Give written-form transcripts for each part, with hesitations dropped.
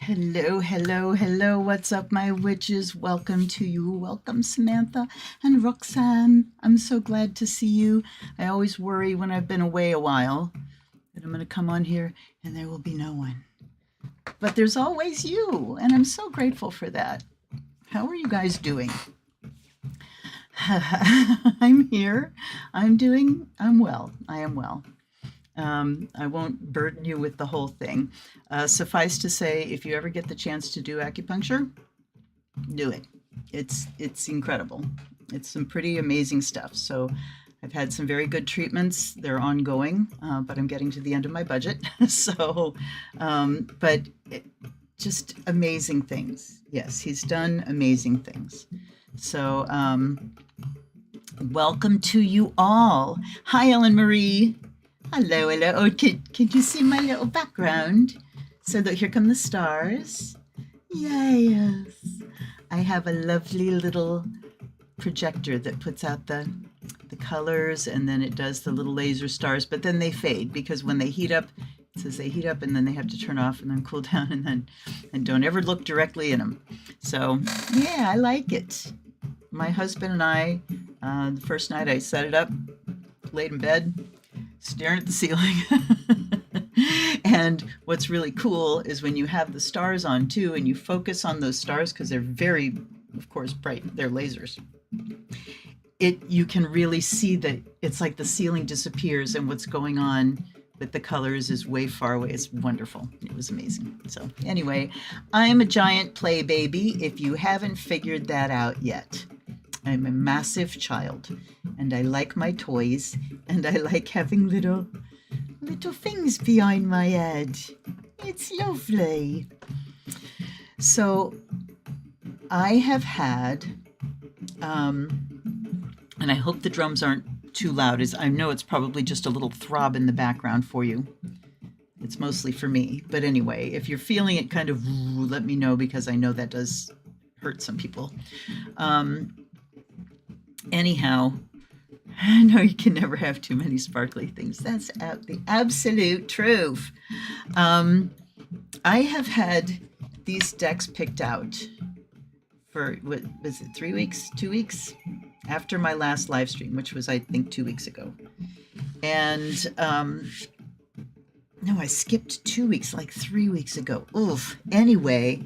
Hello, hello, hello. What's up, my witches? Welcome to you. Welcome, Samantha and Roxanne. I'm so glad to see you. I always worry when I've been away a while that I'm going to come on here and there will be no one. But there's always you, and I'm so grateful for that. How are you guys doing? I'm here. I'm well. I am well. I won't burden you with the whole thing. Suffice to say, if you ever get the chance to do acupuncture, do it. It's incredible. It's some pretty amazing stuff. So I've had some very good treatments. They're ongoing, but I'm getting to the end of my budget. Just amazing things. Yes, he's done amazing things. So welcome to you all. Hi, Ellen Marie. Hello, hello. Oh, can you see my little background? So that here come the stars. Yes. I have a lovely little projector that puts out the colors, and then it does the little laser stars, but then they fade because when they heat up, it says they heat up and then they have to turn off and then cool down and don't ever look directly in them. So yeah, I like it. My husband and I, the first night I set it up, laid in bed, staring at the ceiling. And what's really cool is when you have the stars on too, and you focus on those stars because they're very, of course, bright. They're lasers. You can really see that it's like the ceiling disappears and what's going on with the colors is way far away. It's wonderful. It was amazing. So anyway, I'm a giant play baby if you haven't figured that out yet. I'm a massive child and I like my toys and I like having little things behind my head. It's lovely. So I have had, and I hope the drums aren't too loud, as I know it's probably just a little throb in the background for you. It's mostly for me. But anyway, if you're feeling it kind of, let me know because I know that does hurt some people. Anyhow, I know you can never have too many sparkly things. That's the absolute truth. I have had these decks picked out for, what was it, 3 weeks, 2 weeks? After my last live stream, which was, I think, 2 weeks ago. And, no, I skipped 2 weeks, like 3 weeks ago. Oof. Anyway,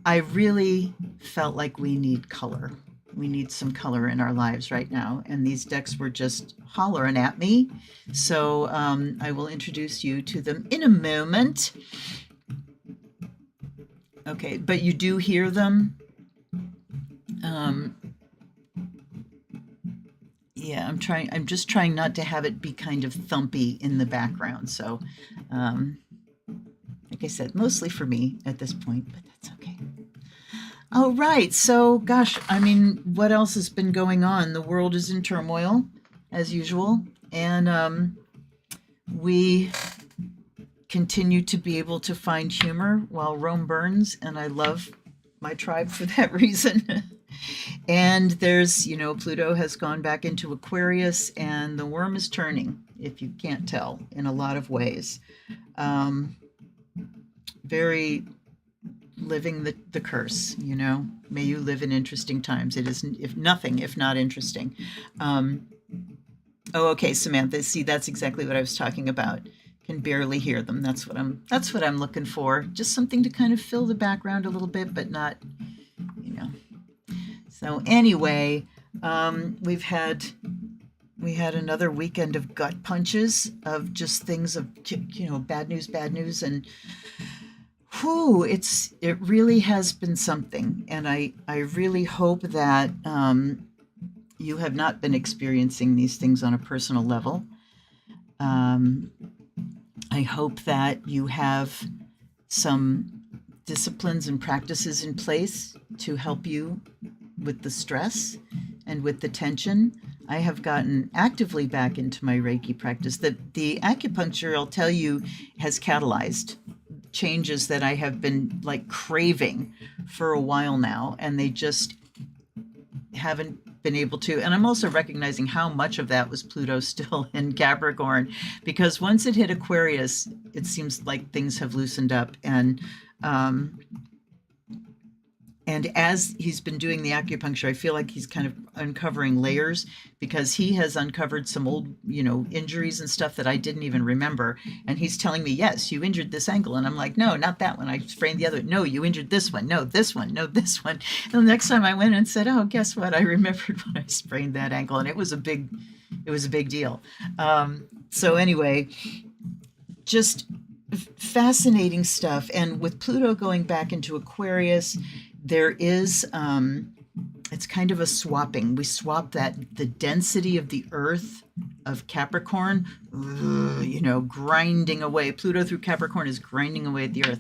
I really felt like we need color. We need some color in our lives right now. And these decks were just hollering at me. So I will introduce you to them in a moment. Okay, but you do hear them. Yeah, I'm just trying not to have it be kind of thumpy in the background. So, like I said, mostly for me at this point, but that's okay. All right. So, gosh, I mean, what else has been going on? The world is in turmoil, as usual. And we continue to be able to find humor while Rome burns. And I love my tribe for that reason. And there's, Pluto has gone back into Aquarius and the worm is turning, if you can't tell, in a lot of ways. Very living the curse, May you live in interesting times. It is, if not interesting. Oh, okay, Samantha. See, that's exactly what I was talking about. Can barely hear them. That's what I'm looking for. Just something to kind of fill the background a little bit, but not, So anyway, we had another weekend of gut punches of just things of, bad news. And it really has been something. And I really hope that you have not been experiencing these things on a personal level. I hope that you have some disciplines and practices in place to help you with the stress and with the tension. I have gotten actively back into my Reiki practice. The acupuncture, I'll tell you, has catalyzed changes that I have been like craving for a while now, and they just haven't been able to, and I'm also recognizing how much of that was Pluto still in Capricorn, because once it hit Aquarius, it seems like things have loosened up. And as he's been doing the acupuncture, I feel like he's kind of uncovering layers, because he has uncovered some old, injuries and stuff that I didn't even remember. And he's telling me, yes, you injured this ankle. And I'm like, no, not that one. I sprained the other. No, you injured this one. No, this one. No, this one. And the next time I went and said, oh, guess what? I remembered when I sprained that ankle. And it was a big deal. So anyway, just fascinating stuff. And with Pluto going back into Aquarius, there is, it's kind of a swapping. We swap the density of the earth of Capricorn, grinding away. Pluto through Capricorn is grinding away at the earth.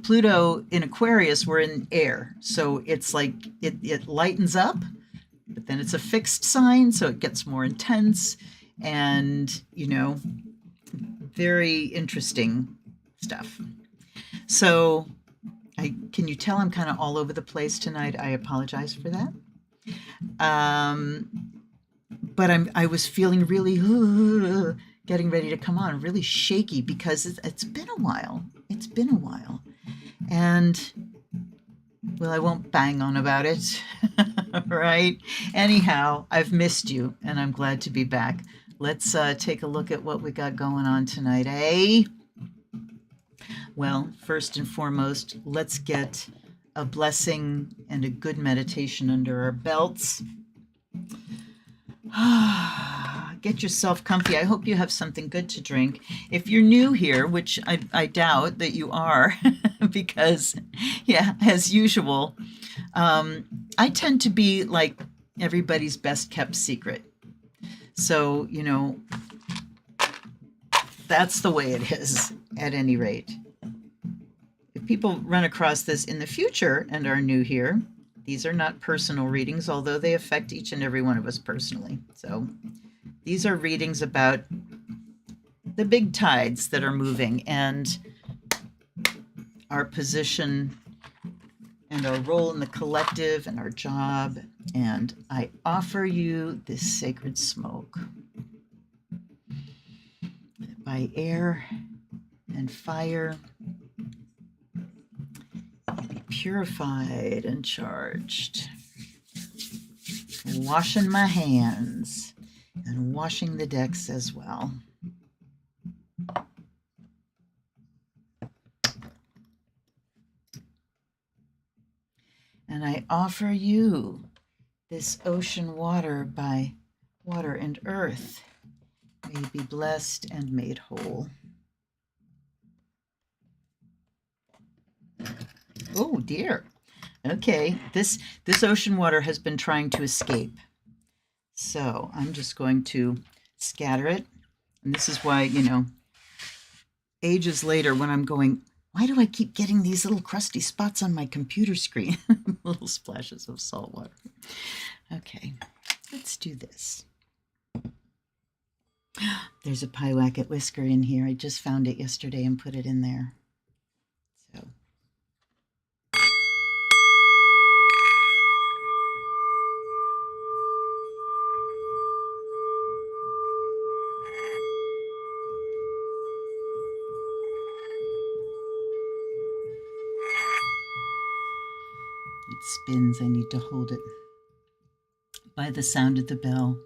Pluto in Aquarius, we're in air. So it's like it lightens up, but then it's a fixed sign, so it gets more intense and, very interesting stuff. So can you tell I'm kind of all over the place tonight? I apologize for that. But I was feeling really getting ready to come on, really shaky, because it's been a while. It's been a while. And, well, I won't bang on about it, right? Anyhow, I've missed you, and I'm glad to be back. Let's take a look at what we got going on tonight, eh? Well, first and foremost, let's get a blessing and a good meditation under our belts. Get yourself comfy. I hope you have something good to drink. If you're new here, which I doubt that you are, because, yeah, as usual, I tend to be like everybody's best kept secret. So, that's the way it is, at any rate. If people run across this in the future and are new here, these are not personal readings, although they affect each and every one of us personally. So these are readings about the big tides that are moving and our position and our role in the collective and our job. And I offer you this sacred smoke by air and fire. Be purified and charged. Washing my hands and washing the decks as well. And I offer you this ocean water by water and earth. May you be blessed and made whole. Oh dear. Okay, this ocean water has been trying to escape. So I'm just going to scatter it. And this is why, ages later when I'm going, why do I keep getting these little crusty spots on my computer screen? Little splashes of salt water. Okay, let's do this. There's a Pyewacket whisker in here. I just found it yesterday and put it in there. So. It spins. I need to hold it by the sound of the bell.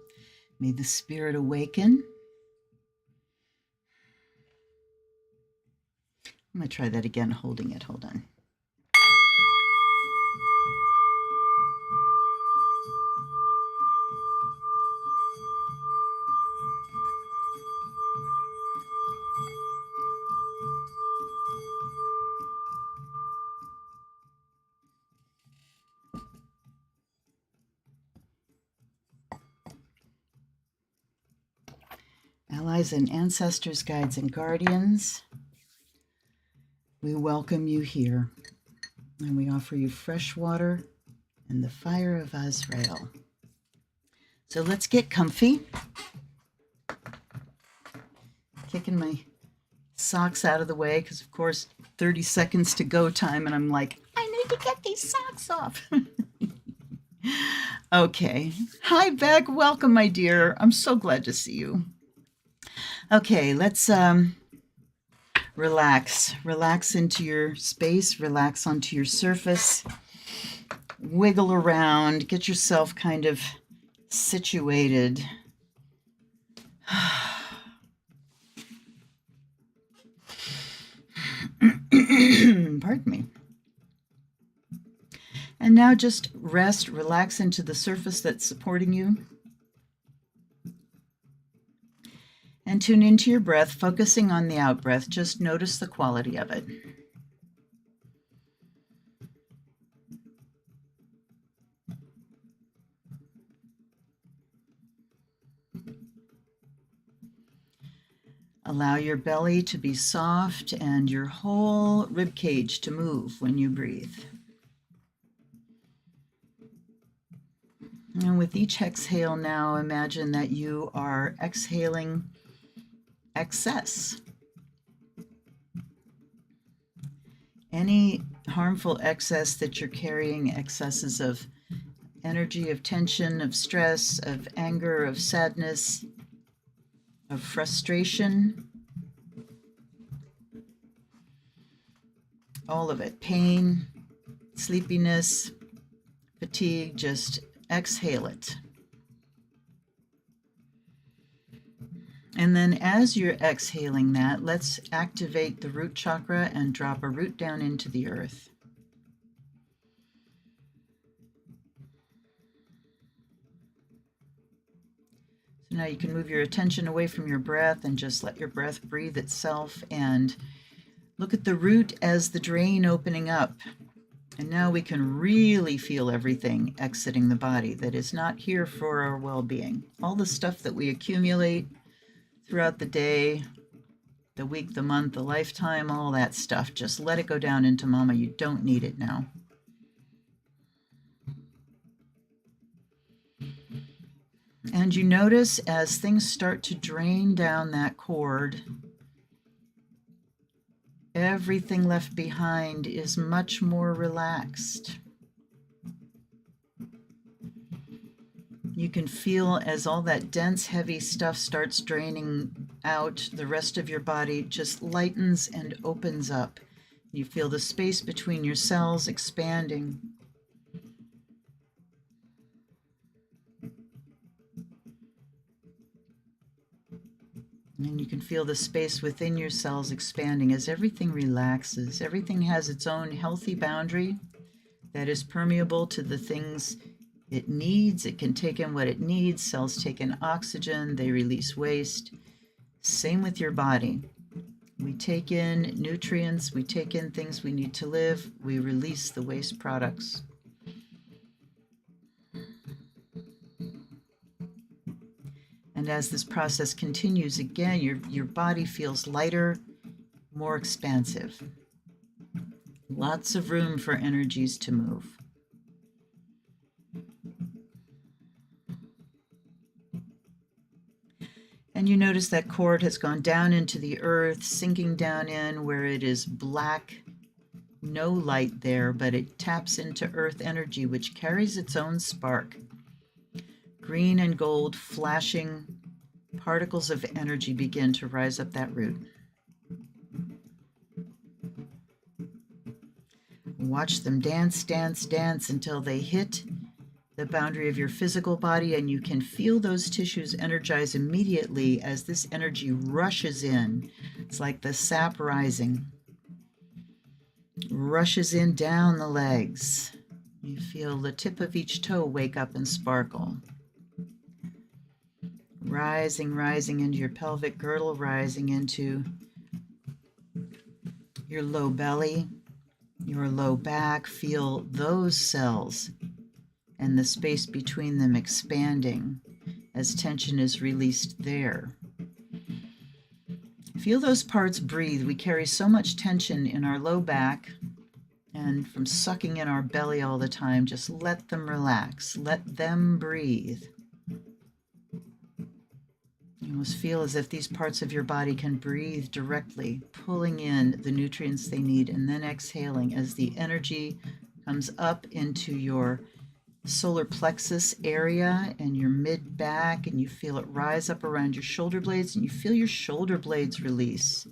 May the spirit awaken. I'm going to try that again, holding it. Hold on. Allies and ancestors, guides and guardians, we welcome you here, and we offer you fresh water and the fire of Azrael. So let's get comfy. Kicking my socks out of the way because, of course, 30 seconds to go time, and I'm like, I need to get these socks off. Okay. Hi, Beck. Welcome, my dear. I'm so glad to see you. Okay, let's relax. Relax into your space, relax onto your surface, wiggle around, get yourself kind of situated. Pardon me. And now just rest, relax into the surface that's supporting you. And tune into your breath, focusing on the out breath. Just notice the quality of it. Allow your belly to be soft and your whole rib cage to move when you breathe. And with each exhale now, imagine that you are exhaling excess. Any harmful excess that you're carrying, excesses of energy, of tension, of stress, of anger, of sadness, of frustration, all of it, pain, sleepiness, fatigue, just exhale it. And then as you're exhaling that, let's activate the root chakra and drop a root down into the earth. So now you can move your attention away from your breath and just let your breath breathe itself and look at the root as the drain opening up. And now we can really feel everything exiting the body that is not here for our well-being. All the stuff that we accumulate throughout the day, the week, the month, the lifetime, all that stuff. Just let it go down into mama. You don't need it now. And you notice as things start to drain down that cord, everything left behind is much more relaxed. You can feel as all that dense, heavy stuff starts draining out, the rest of your body just lightens and opens up. You feel the space between your cells expanding. And you can feel the space within your cells expanding as everything relaxes. Everything has its own healthy boundary that is permeable to the things it needs. It can take in what it needs. Cells take in oxygen, they release waste. Same with your body. We take in nutrients, we take in things we need to live, we release the waste products. And as this process continues, again, your body feels lighter, more expansive. Lots of room for energies to move. And you notice that cord has gone down into the earth, sinking down in where it is black, no light there, but it taps into earth energy, which carries its own spark. Green and gold flashing particles of energy begin to rise up that root. Watch them dance, dance, dance until they hit the boundary of your physical body, and you can feel those tissues energize immediately as this energy rushes in. It's like the sap rising, rushes in down the legs. You feel the tip of each toe wake up and sparkle. Rising, rising into your pelvic girdle, rising into your low belly, your low back. Feel those cells and the space between them expanding as tension is released there. Feel those parts breathe. We carry so much tension in our low back and from sucking in our belly all the time. Just let them relax. Let them breathe. You almost feel as if these parts of your body can breathe directly, pulling in the nutrients they need and then exhaling as the energy comes up into your solar plexus area and your mid back, and you feel it rise up around your shoulder blades, and you feel your shoulder blades release.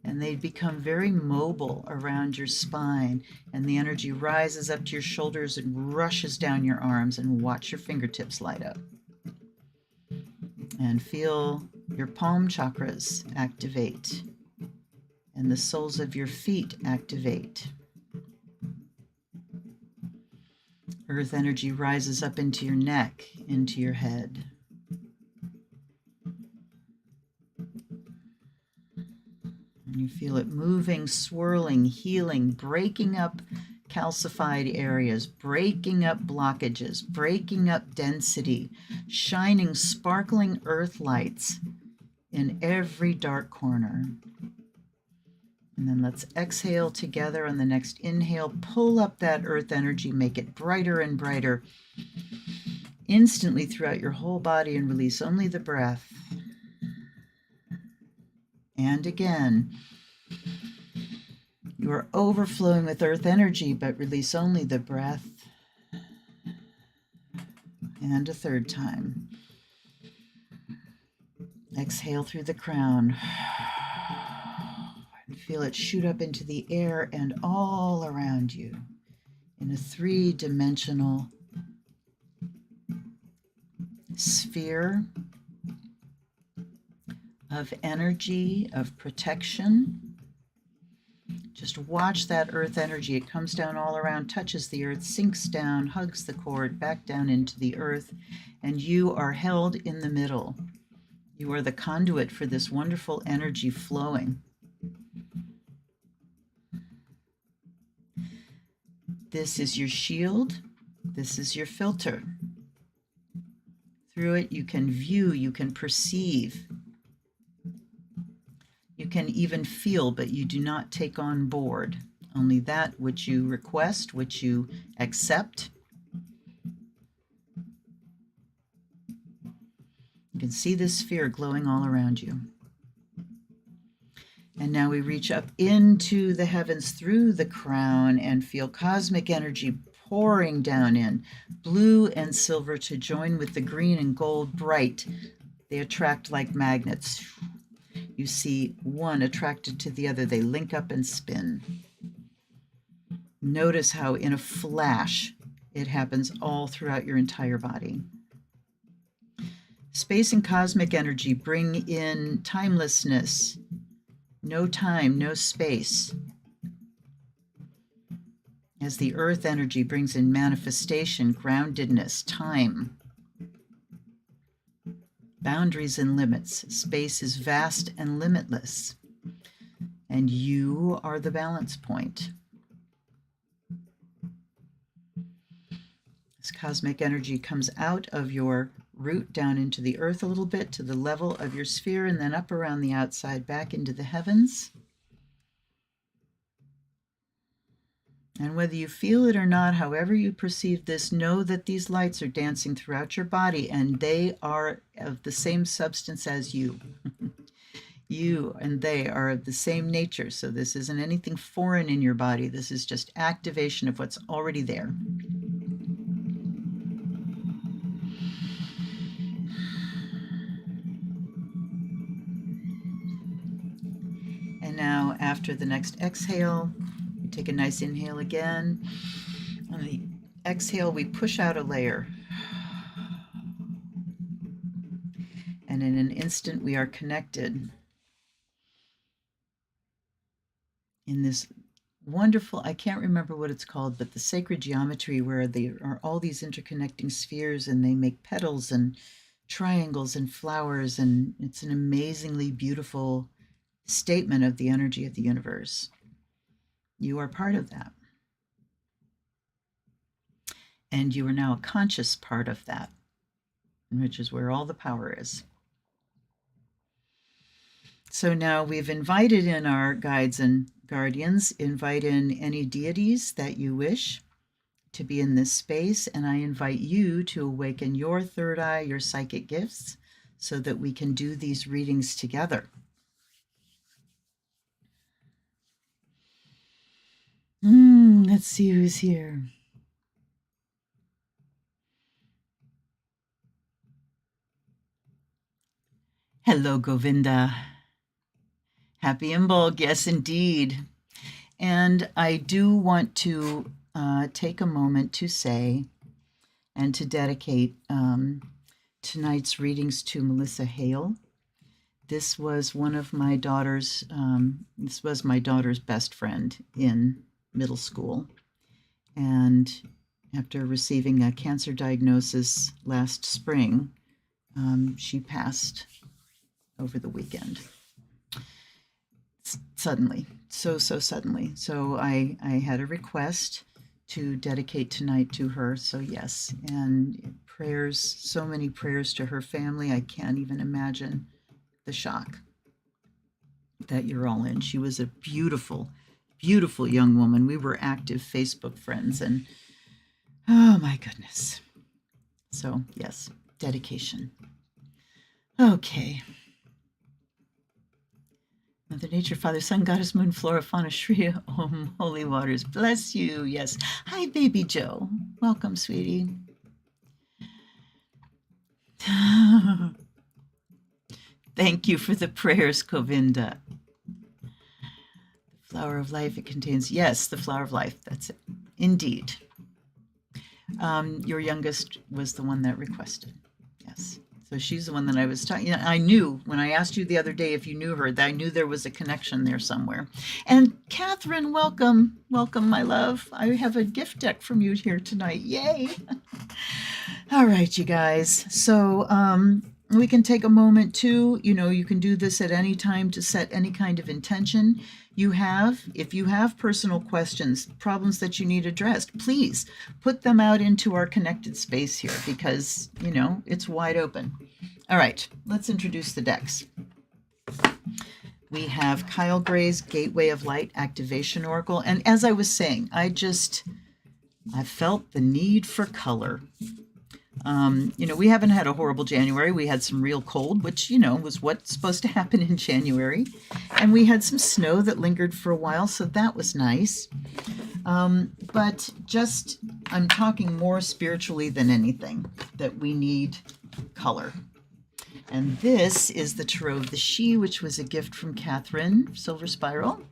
And they become very mobile around your spine, and the energy rises up to your shoulders and rushes down your arms, and watch your fingertips light up. And feel your palm chakras activate, and the soles of your feet activate. Earth energy rises up into your neck, into your head. You feel it moving, swirling, healing, breaking up calcified areas, breaking up blockages, breaking up density, shining sparkling earth lights in every dark corner. And then let's exhale together. On the next inhale, pull up that earth energy, make it brighter and brighter instantly throughout your whole body, and release only the breath. And again, you are overflowing with earth energy, but release only the breath. And a third time. Exhale through the crown. And feel it shoot up into the air and all around you in a three-dimensional sphere of energy, of protection. Just watch that earth energy. It comes down all around, touches the earth, sinks down, hugs the cord, back down into the earth, and you are held in the middle. You are the conduit for this wonderful energy flowing. This is your shield. This is your filter. Through it, you can view, you can perceive. You can even feel, but you do not take on board. Only that which you request, which you accept. You can see this sphere glowing all around you. And now we reach up into the heavens through the crown and feel cosmic energy pouring down in, blue and silver to join with the green and gold bright. They attract like magnets. You see one attracted to the other. They link up and spin. Notice how in a flash it happens all throughout your entire body. Space and cosmic energy bring in timelessness. No time, no space. As the earth energy brings in manifestation, groundedness, time. Boundaries and limits. Space is vast and limitless. And you are the balance point. This cosmic energy comes out of your root down into the earth a little bit to the level of your sphere, and then up around the outside back into the heavens. And whether you feel it or not, however you perceive this, know that these lights are dancing throughout your body, and they are of the same substance as you. You and they are of the same nature. So this isn't anything foreign in your body. This is just activation of what's already there. And now after the next exhale, we take a nice inhale again. On the exhale, we push out a layer. And in an instant, we are connected in this wonderful, I can't remember what it's called, but the sacred geometry where there are all these interconnecting spheres and they make petals and triangles and flowers. And it's an amazingly beautiful statement of the energy of the universe. You are part of that. And you are now a conscious part of that, which is where all the power is. So now we've invited in our guides and guardians. Invite in any deities that you wish to be in this space, and I invite you to awaken your third eye, your psychic gifts, so that we can do these readings together. Let's see who's here. Hello, Govinda. Happy Imbolg, yes, indeed. And I do want to take a moment to say and to dedicate tonight's readings to Melissa Hale. This was one of my daughter's, this was my daughter's best friend in middle school. And after receiving a cancer diagnosis last spring, she passed over the weekend. Suddenly, so suddenly. So I had a request to dedicate tonight to her. So yes, and prayers, so many prayers to her family. I can't even imagine the shock that you're all in. She was a beautiful, beautiful young woman. We were active Facebook friends, and oh my goodness. So yes, dedication. Okay. Mother Nature, Father, Sun, Goddess, Moon, Flora, Fauna, Shriya, Om, Holy Waters, bless you. Yes. Hi, Baby Joe. Welcome, sweetie. Thank you for the prayers, Govinda. The flower of life, it contains, yes, the flower of life. That's it. Indeed. Your youngest was the one that requested. Yes. So she's the one that I was talking. I knew when I asked you the other day if you knew her, that I knew there was a connection there somewhere. And Catherine, welcome. Welcome, my love. I have a gift deck from you here tonight. Yay. All right, you guys. So we can take a moment too. You can do this at any time to set any kind of intention you have. If you have personal questions, problems that you need addressed, please put them out into our connected space here because, it's wide open. All right, let's introduce the decks. We have Kyle Gray's Gateway of Light Activation Oracle. And as I was saying, I felt the need for color. We haven't had a horrible January. We had some real cold, which, was what's supposed to happen in January. And we had some snow that lingered for a while, so that was nice. But I'm talking more spiritually than anything, that we need color. And this is the Tarot of the She, which was a gift from Catherine, Silver Spiral.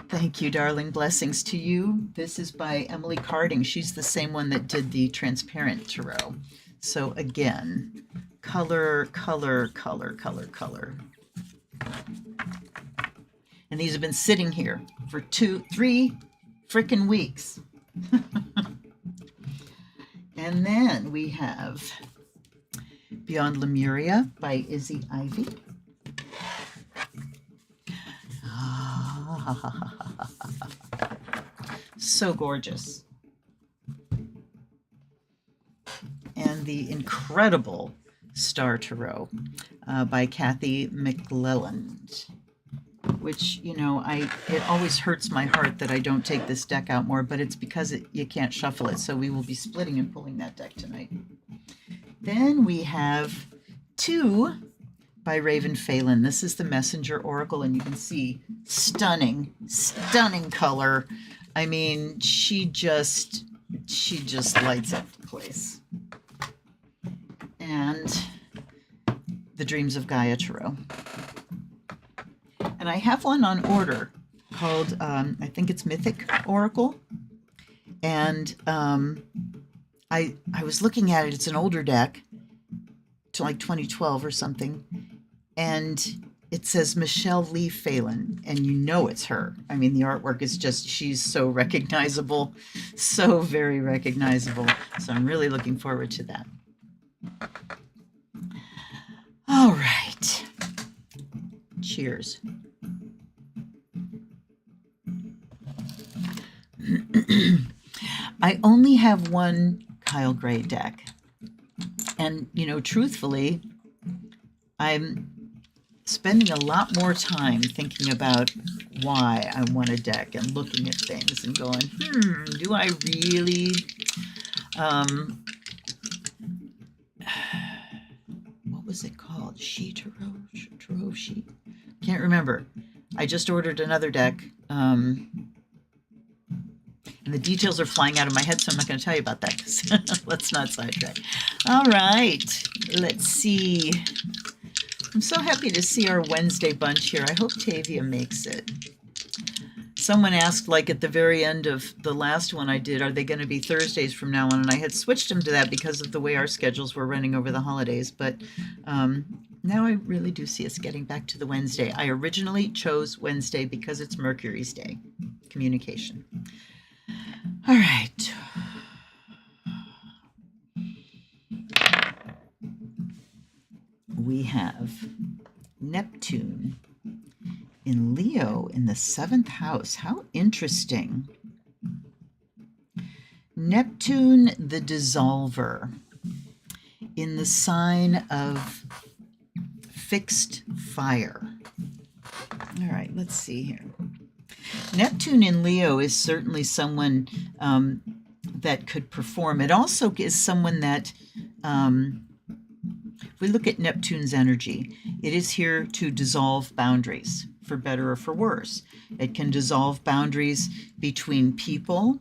Thank you, darling. Blessings to you. This is by Emily Carding. She's the same one that did the transparent tarot. So again, color, color, color, color, color. And these have been sitting here for 3 freaking weeks. And then we have Beyond Lemuria by Izzy Ivy. So gorgeous. And the incredible Star Tarot by Kathy McClelland, which, it always hurts my heart that I don't take this deck out more, but it's because you can't shuffle it. So we will be splitting and pulling that deck tonight. Then we have 2 by Raven Phelan. This is the Messenger Oracle, and you can see stunning, stunning color. I mean, she just lights up the place. And the Dreams of Gaia Tarot. And I have one on order called, I think it's Mythic Oracle. And I was looking at it. It's an older deck, to like 2012 or something. And it says Michelle Lee Phelan, and it's her. I mean, the artwork is she's so recognizable, so very recognizable. So I'm really looking forward to that. All right. Cheers. I only have one Kyle Gray deck. And, truthfully, I'm spending a lot more time thinking about why I want a deck and looking at things and going, do I really, what was it called? Tarot She? Can't remember. I just ordered another deck, and the details are flying out of my head, so I'm not going to tell you about that, because let's not sidetrack. All right, let's see. I'm so happy to see our Wednesday bunch here. I hope Tavia makes it. Someone asked, like at the very end of the last one I did, are they going to be Thursdays from now on? And I had switched them to that because of the way our schedules were running over the holidays. But now I really do see us getting back to the Wednesday. I originally chose Wednesday because it's Mercury's day, communication. All right. We have Neptune in Leo in the 7th house. How interesting. Neptune, the dissolver, in the sign of fixed fire. All right, let's see here. Neptune in Leo is certainly someone that could perform. It also is someone that, if we look at Neptune's energy, it is here to dissolve boundaries, for better or for worse. It can dissolve boundaries between people,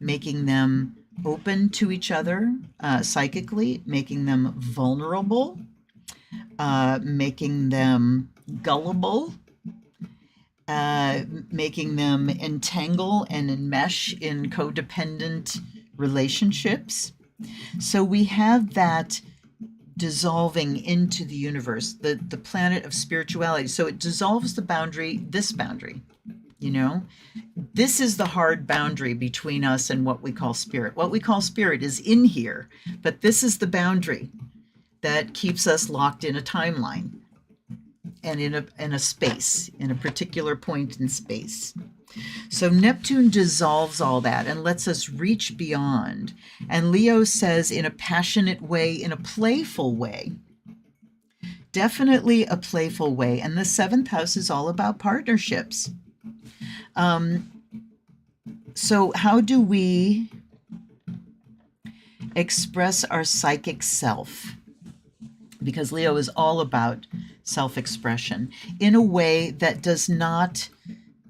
making them open to each other psychically, making them vulnerable, making them gullible, making them entangle and enmesh in codependent relationships. So we have that dissolving into the universe, the planet of spirituality. So it dissolves the boundary, this boundary, you know. This is the hard boundary between us and what we call spirit. What we call spirit is in here, but this is the boundary that keeps us locked in a timeline and in a space, in a particular point in space. So Neptune dissolves all that and lets us reach beyond. And Leo says, in a passionate way, in a playful way, definitely a playful way. And the 7th house is all about partnerships. So how do we express our psychic self? Because Leo is all about self-expression in a way that does not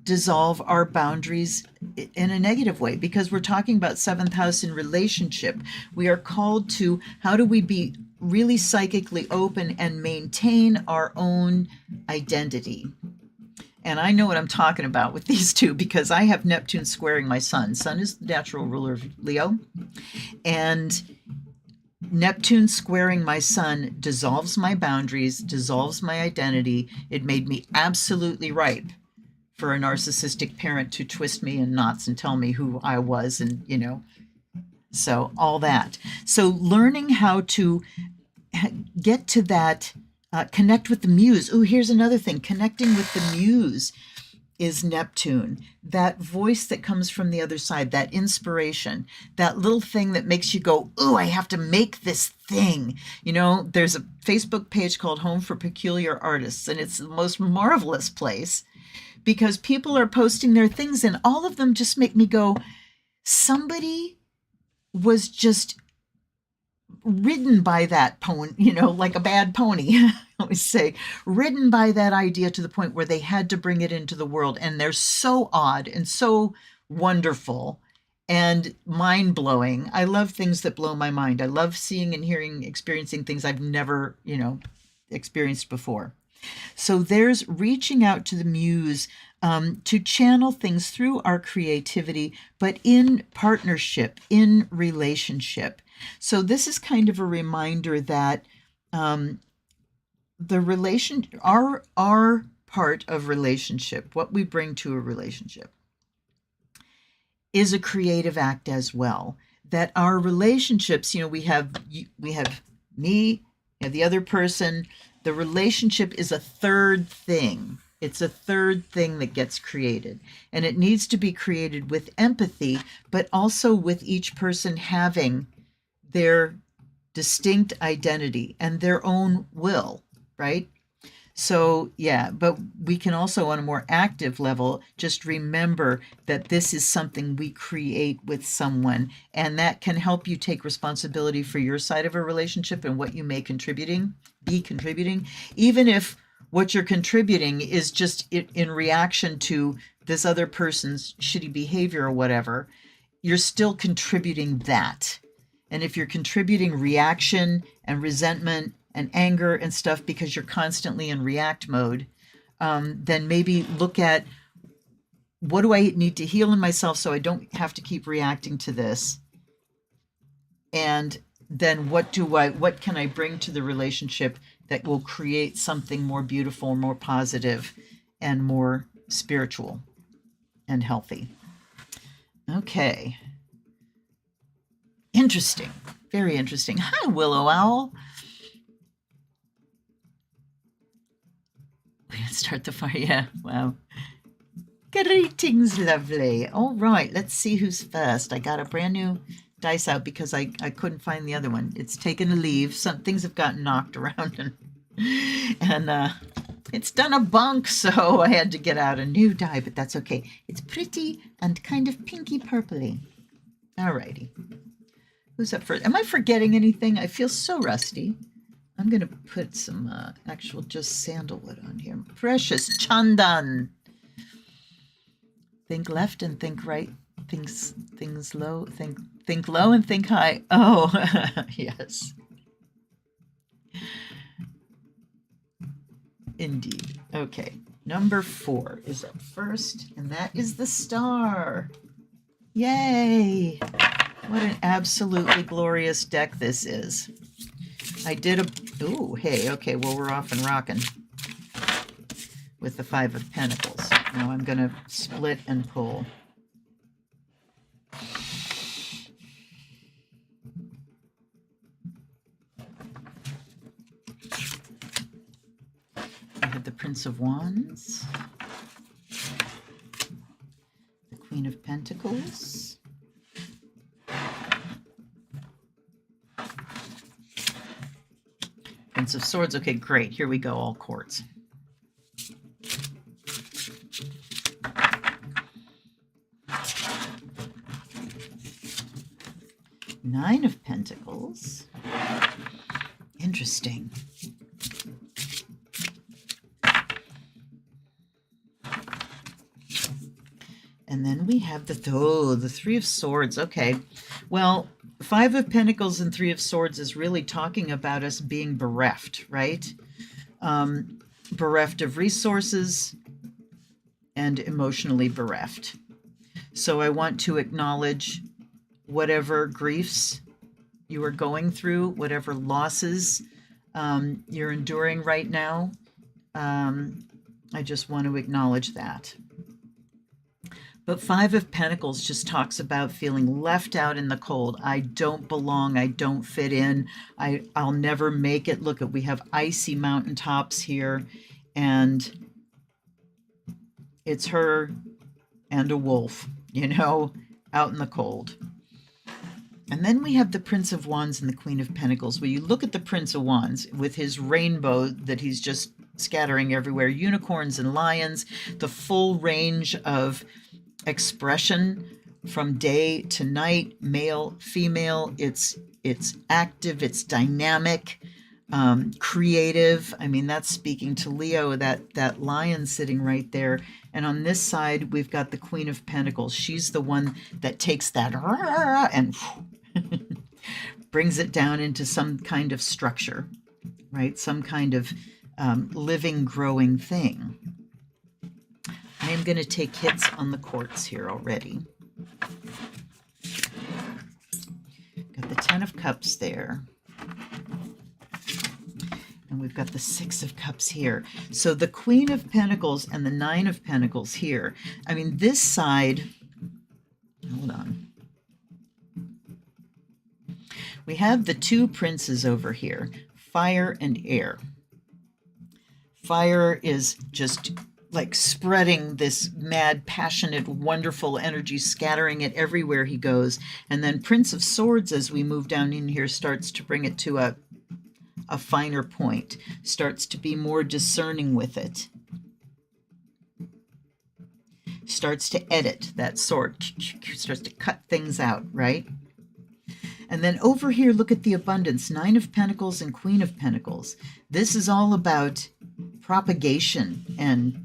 dissolve our boundaries in a negative way, because we're talking about 7th house in relationship. We are called to, how do we be really psychically open and maintain our own identity? And I know what I'm talking about with these two, because I have Neptune squaring my sun. Sun is the natural ruler of Leo. And Neptune squaring my sun dissolves my boundaries, dissolves my identity. It made me absolutely ripe for a narcissistic parent to twist me in knots and tell me who I was, and, you know, so all that. So learning how to get to that, connect with the muse. Oh, here's another thing. Connecting with the muse is Neptune. That voice that comes from the other side, that inspiration, that little thing that makes you go, oh, I have to make this thing. You know, there's a Facebook page called Home for Peculiar Artists, and it's the most marvelous place, because people are posting their things and all of them just make me go, somebody was just ridden by that pony, you know, like a bad pony. I always say, ridden by that idea to the point where they had to bring it into the world. And they're so odd and so wonderful and mind-blowing. I love things that blow my mind. I love seeing and hearing, experiencing things I've never, you know, experienced before. So there's reaching out to the muse to channel things through our creativity, but in partnership, in relationship. So this is kind of a reminder that the our part of relationship, what we bring to a relationship, is a creative act as well. That our relationships, you know, we have me, we have the other person. The relationship is a third thing. It's a third thing that gets created. And it needs to be created with empathy, but also with each person having their distinct identity and their own will, right? So, yeah, but we can also, on a more active level, just remember that this is something we create with someone, and that can help you take responsibility for your side of a relationship and what you may be contributing, even if what you're contributing is just in reaction to this other person's shitty behavior or whatever. You're still contributing that. And if you're contributing reaction and resentment and anger and stuff because you're constantly in react mode, then maybe look at, what do I need to heal in myself so I don't have to keep reacting to this? And then what can I bring to the relationship that will create something more beautiful, more positive, and more spiritual and healthy? Okay. Interesting. Very interesting. Hi, Willow Owl. We're going to start the fire. Yeah, wow. Greetings, lovely. All right, let's see who's first. I got a brand new dice out because I couldn't find the other one. It's taken a leave. Some things have gotten knocked around, and it's done a bunk, so I had to get out a new die, but that's okay. It's pretty and kind of pinky purpley. All righty. Who's up first? Am I forgetting anything? I feel so rusty. I'm going to put some actual just sandalwood on here. Precious Chandan. Think left and think right. Things low. Think low and think high. Oh, yes. Indeed. Okay. Number 4 is up first, and that is the star. Yay! What an absolutely glorious deck this is. I did a... Ooh, hey, okay, well, we're off and rocking with the 5 of Pentacles. Now I'm going to split and pull. I have the Prince of Wands, the Queen of Pentacles, Prince of Swords. Okay, great. Here we go, all quartz. Nine of Pentacles. Interesting. And then we have the Three of Swords. Okay. Well, 5 of Pentacles and 3 of Swords is really talking about us being bereft, right? Bereft of resources and emotionally bereft. So I want to acknowledge whatever griefs you are going through, whatever losses you're enduring right now. I just want to acknowledge that. But 5 of Pentacles just talks about feeling left out in the cold. I don't belong. I don't fit in. I'll never make it. Look, we have icy mountaintops here, and it's her and a wolf, you know, out in the cold. And then we have the Prince of Wands and the Queen of Pentacles. Where you look at the Prince of Wands with his rainbow that he's just scattering everywhere, unicorns and lions, the full range of expression from day to night, male, female. It's active, it's dynamic, creative. I mean, that's speaking to Leo, that lion sitting right there. And on this side, we've got the Queen of Pentacles. She's the one that takes that and brings it down into some kind of structure, right? Some kind of living, growing thing. I am going to take hits on the quartz here already. Got the 10 of Cups there. And we've got the 6 of Cups here. So the Queen of Pentacles and the 9 of Pentacles here. I mean, this side, hold on. We have the 2 princes over here, fire and air. Fire is just like spreading this mad, passionate, wonderful energy, scattering it everywhere he goes. And then Prince of Swords, as we move down in here, starts to bring it to a finer point, starts to be more discerning with it, starts to edit that sword, starts to cut things out, right? And then over here, look at the abundance, 9 of Pentacles and Queen of Pentacles. This is all about propagation and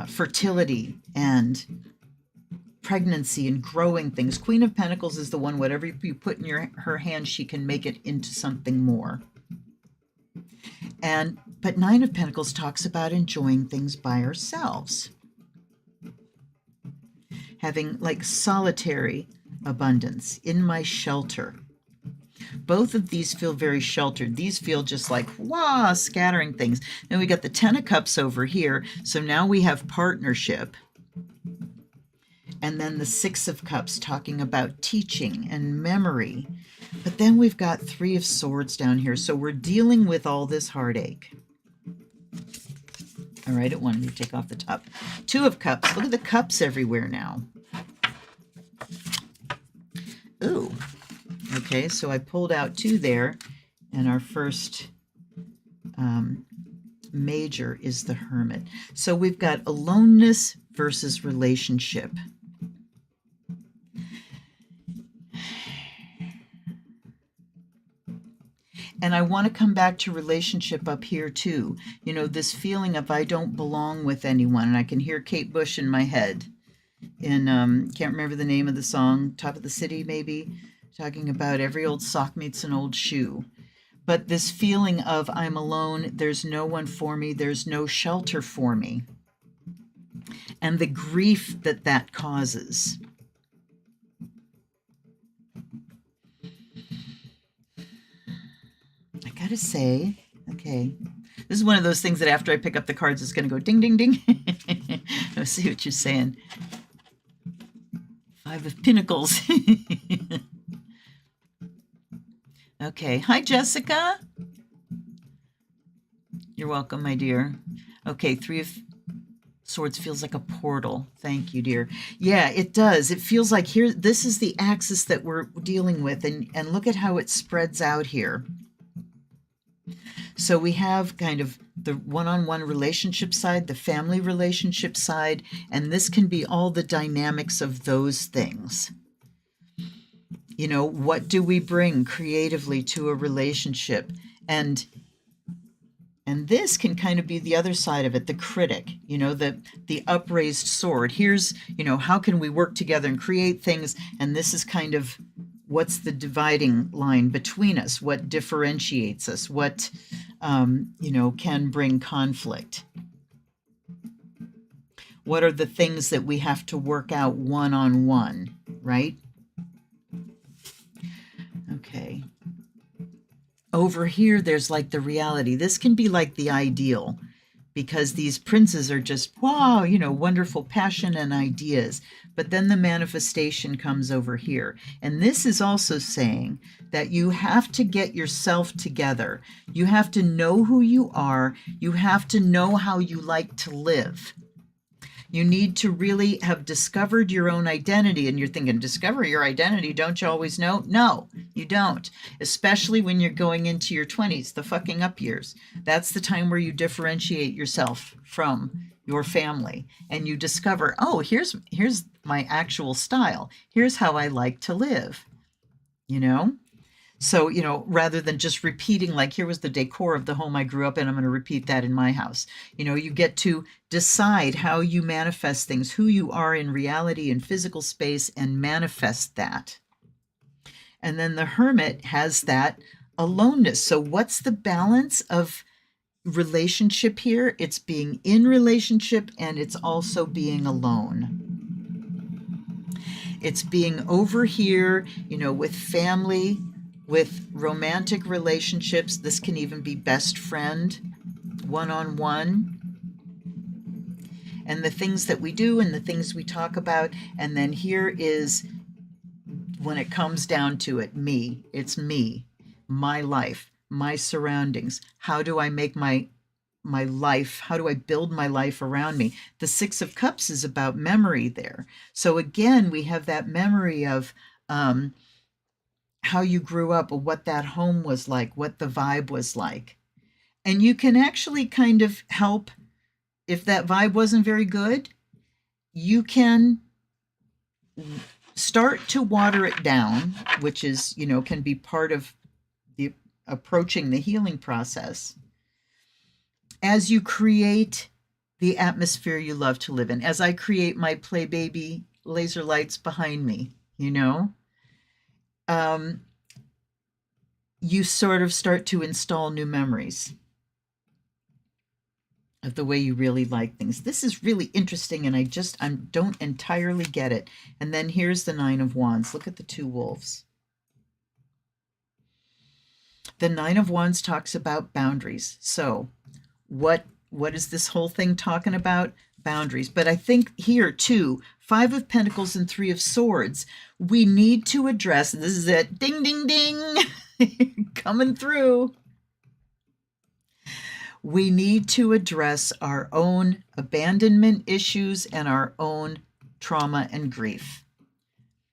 fertility and pregnancy and growing things. Queen of Pentacles is the one, whatever you put in her hand, she can make it into something more. But Nine of Pentacles talks about enjoying things by ourselves. Having like solitary abundance in my shelter. Both of these feel very sheltered. These feel just like, wah, scattering things. Then we got the Ten of Cups over here. So now we have partnership. And then the Six of Cups talking about teaching and memory. But then we've got Three of Swords down here. So we're dealing with all this heartache. All right, it wanted me to take off the top. Two of Cups. Look at the cups everywhere now. Ooh. Okay, so I pulled out two there. And our first major is the Hermit. So we've got aloneness versus relationship. And I want to come back to relationship up here too. You know, this feeling of I don't belong with anyone. And I can hear Kate Bush in my head. In, can't remember the name of the song, Top of the City maybe, talking about every old sock meets an old shoe. But this feeling of I'm alone, there's no one for me, there's no shelter for me. And the grief that that causes. I gotta say, okay, this is one of those things that after I pick up the cards, it's going to go ding, ding, ding. Let's see what you're saying. Five of Pentacles. Okay. Hi, Jessica. You're welcome, my dear. Okay, Three of Swords feels like a portal. Thank you, dear. Yeah, it does. It feels like here, this is the axis that we're dealing with, and look at how it spreads out here. So we have kind of the one-on-one relationship side, the family relationship side, and this can be all the dynamics of those things. You know, what do we bring creatively to a relationship? And this can kind of be the other side of it, the critic, you know, the upraised sword. Here's, you know, how can we work together and create things? And this is kind of what's the dividing line between us? What differentiates us? What, you know, can bring conflict? What are the things that we have to work out one-on-one, right? Okay. Over here, there's like the reality. This can be like the ideal because these princes are just, wow, you know, wonderful passion and ideas. But then the manifestation comes over here. And this is also saying that you have to get yourself together. You have to know who you are. You have to know how you like to live. You need to really have discovered your own identity. And you're thinking, discover your identity, don't you always know? No, you don't. Especially when you're going into your 20s, the fucking up years. That's the time where you differentiate yourself from your family. And you discover, oh, here's my actual style. Here's how I like to live, you know? So, you know, rather than just repeating, like, here was the decor of the home I grew up in, I'm going to repeat that in my house. You know, you get to decide how you manifest things, who you are in reality and physical space, and manifest that. And then the Hermit has that aloneness. So what's the balance of relationship here? It's being in relationship, and it's also being alone. It's being over here, you know, with family, with romantic relationships. This can even be best friend, one-on-one. And the things that we do and the things we talk about. And then here is, when it comes down to it, me. It's me, my life, my surroundings. How do I make my life, how do I build my life around me? The Six of Cups is about memory there. So again, we have that memory of how you grew up, or what that home was like, what the vibe was like. And you can actually kind of help, if that vibe wasn't very good, you can start to water it down, which is, you know, can be part of the approaching the healing process, as you create the atmosphere you love to live in. As I create my play baby laser lights behind me, you know, you sort of start to install new memories. of the way you really like things. This is really interesting, and I don't entirely get it. And then here's the Nine of Wands. Look at the two wolves. The Nine of Wands talks about boundaries. So what is this whole thing talking about? Boundaries. But I think here too, Five of Pentacles and Three of Swords, we need to address, this is it, ding, ding, ding, coming through. We need to address our own abandonment issues and our own trauma and grief.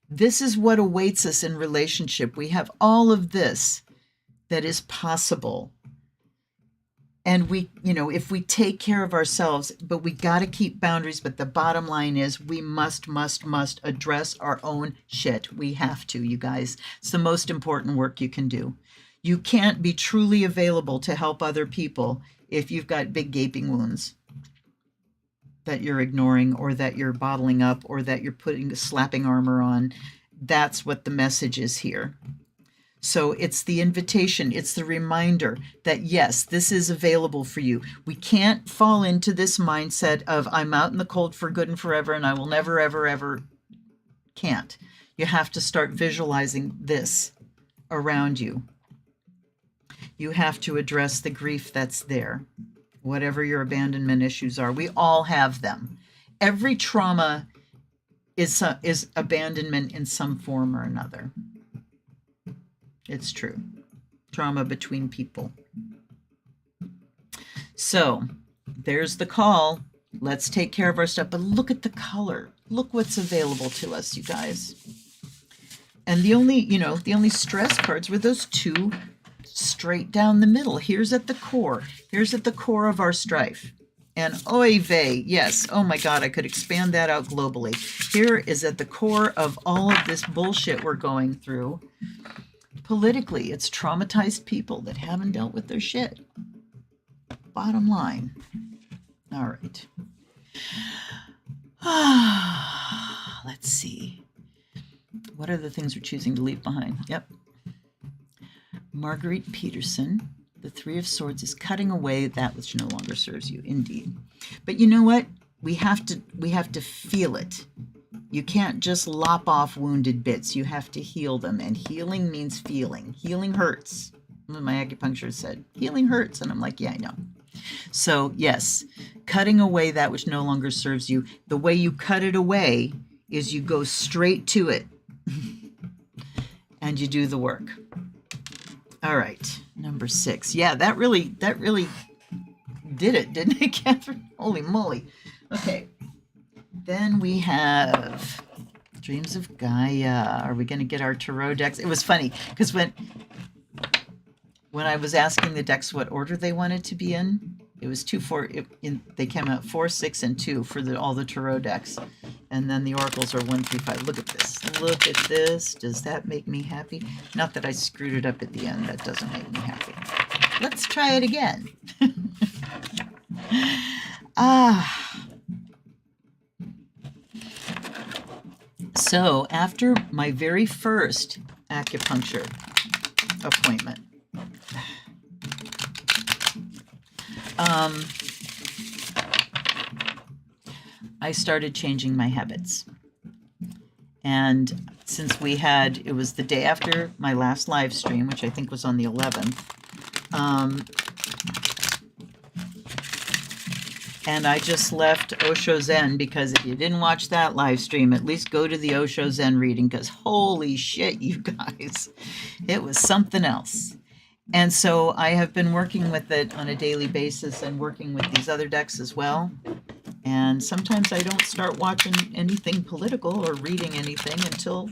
This is what awaits us in relationship. We have all of this that is possible. And we, if we take care of ourselves, but we got to keep boundaries. But the bottom line is we must address our own shit. We have to, you guys. It's the most important work you can do. You can't be truly available to help other people if you've got big gaping wounds that you're ignoring, or that you're bottling up, or that you're putting slapping armor on. That's what the message is here. So it's the invitation, it's the reminder that yes, this is available for you. We can't fall into this mindset of I'm out in the cold for good and forever and I will never, ever, ever. Can't. You have to start visualizing this around you. You have to address the grief that's there, whatever your abandonment issues are. We all have them. Every trauma is abandonment in some form or another. It's true. Trauma between people. So there's the call. Let's take care of our stuff. But look at the color. Look what's available to us, you guys. And the only stress cards were those two straight down the middle. Here's at the core. Here's at the core of our strife. And oy vey, yes, oh my God, I could expand that out globally. Here is at the core of all of this bullshit we're going through. Politically, it's traumatized people that haven't dealt with their shit. Bottom line. All right. Let's see. What are the things we're choosing to leave behind? Yep. Marguerite Peterson, the Three of Swords, is cutting away that which no longer serves you. Indeed. But you know what? We have to feel it. You can't just lop off wounded bits. You have to heal them. And healing means feeling. Healing hurts. My acupuncturist said, healing hurts. And I'm like, yeah, I know. So yes, cutting away that which no longer serves you. The way you cut it away is you go straight to it and you do the work. All right, number 6. Yeah, that really did it, didn't it, Catherine? Holy moly. Okay. Then we have Dreams of Gaia. Are we going to get our tarot decks? It was funny because when I was asking the decks what order they wanted to be in, it was 2, 4. They came out 4, 6, and 2 for all the tarot decks, and then the oracles are 1, 3, 5. Look at this. Look at this. Does that make me happy? Not that I screwed it up at the end. That doesn't make me happy. Let's try it again. So after my very first acupuncture appointment, I started changing my habits. And since it was the day after my last live stream, which I think was on the 11th, and I just left Osho Zen, because if you didn't watch that live stream, at least go to the Osho Zen reading, because holy shit, you guys, it was something else. And so I have been working with it on a daily basis and working with these other decks as well. And sometimes I don't start watching anything political or reading anything until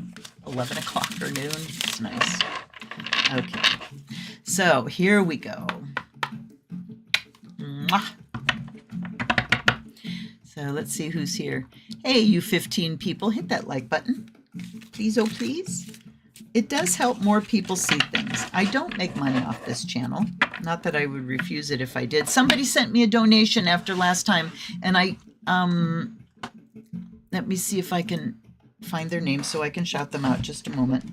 11 o'clock or noon. It's nice. Okay. So here we go. Mwah. So let's see who's here. Hey, you 15 people, hit that like button. Please, oh please. It does help more people see things. I don't make money off this channel. Not that I would refuse it if I did. Somebody sent me a donation after last time, and let me see if I can find their name so I can shout them out. Just a moment.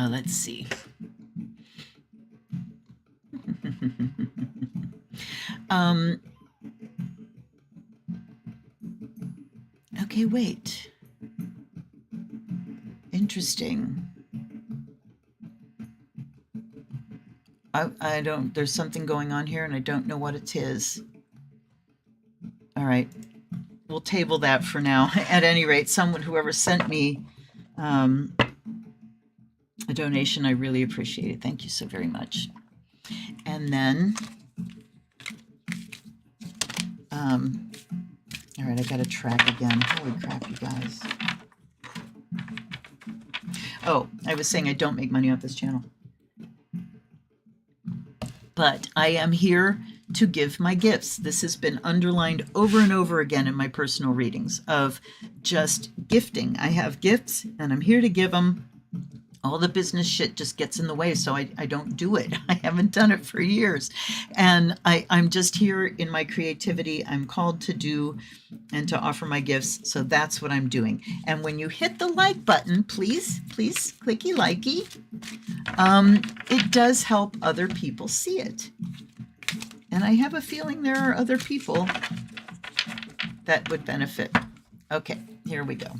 Let's see. Um, okay, wait. Interesting. I don't, there's something going on here and I don't know what it is. All right, we'll table that for now. At any rate, whoever sent me a donation, I really appreciate it. Thank you so very much. And then, all right, I got to track again. Holy crap, you guys. Oh, I was saying I don't make money off this channel. But I am here to give my gifts. This has been underlined over and over again in my personal readings of just gifting. I have gifts and I'm here to give them. All the business shit just gets in the way, so I don't do it. I haven't done it for years. And I'm just here in my creativity. I'm called to do and to offer my gifts, so that's what I'm doing. And when you hit the like button, please, clicky likey, it does help other people see it. And I have a feeling there are other people that would benefit. Okay, here we go.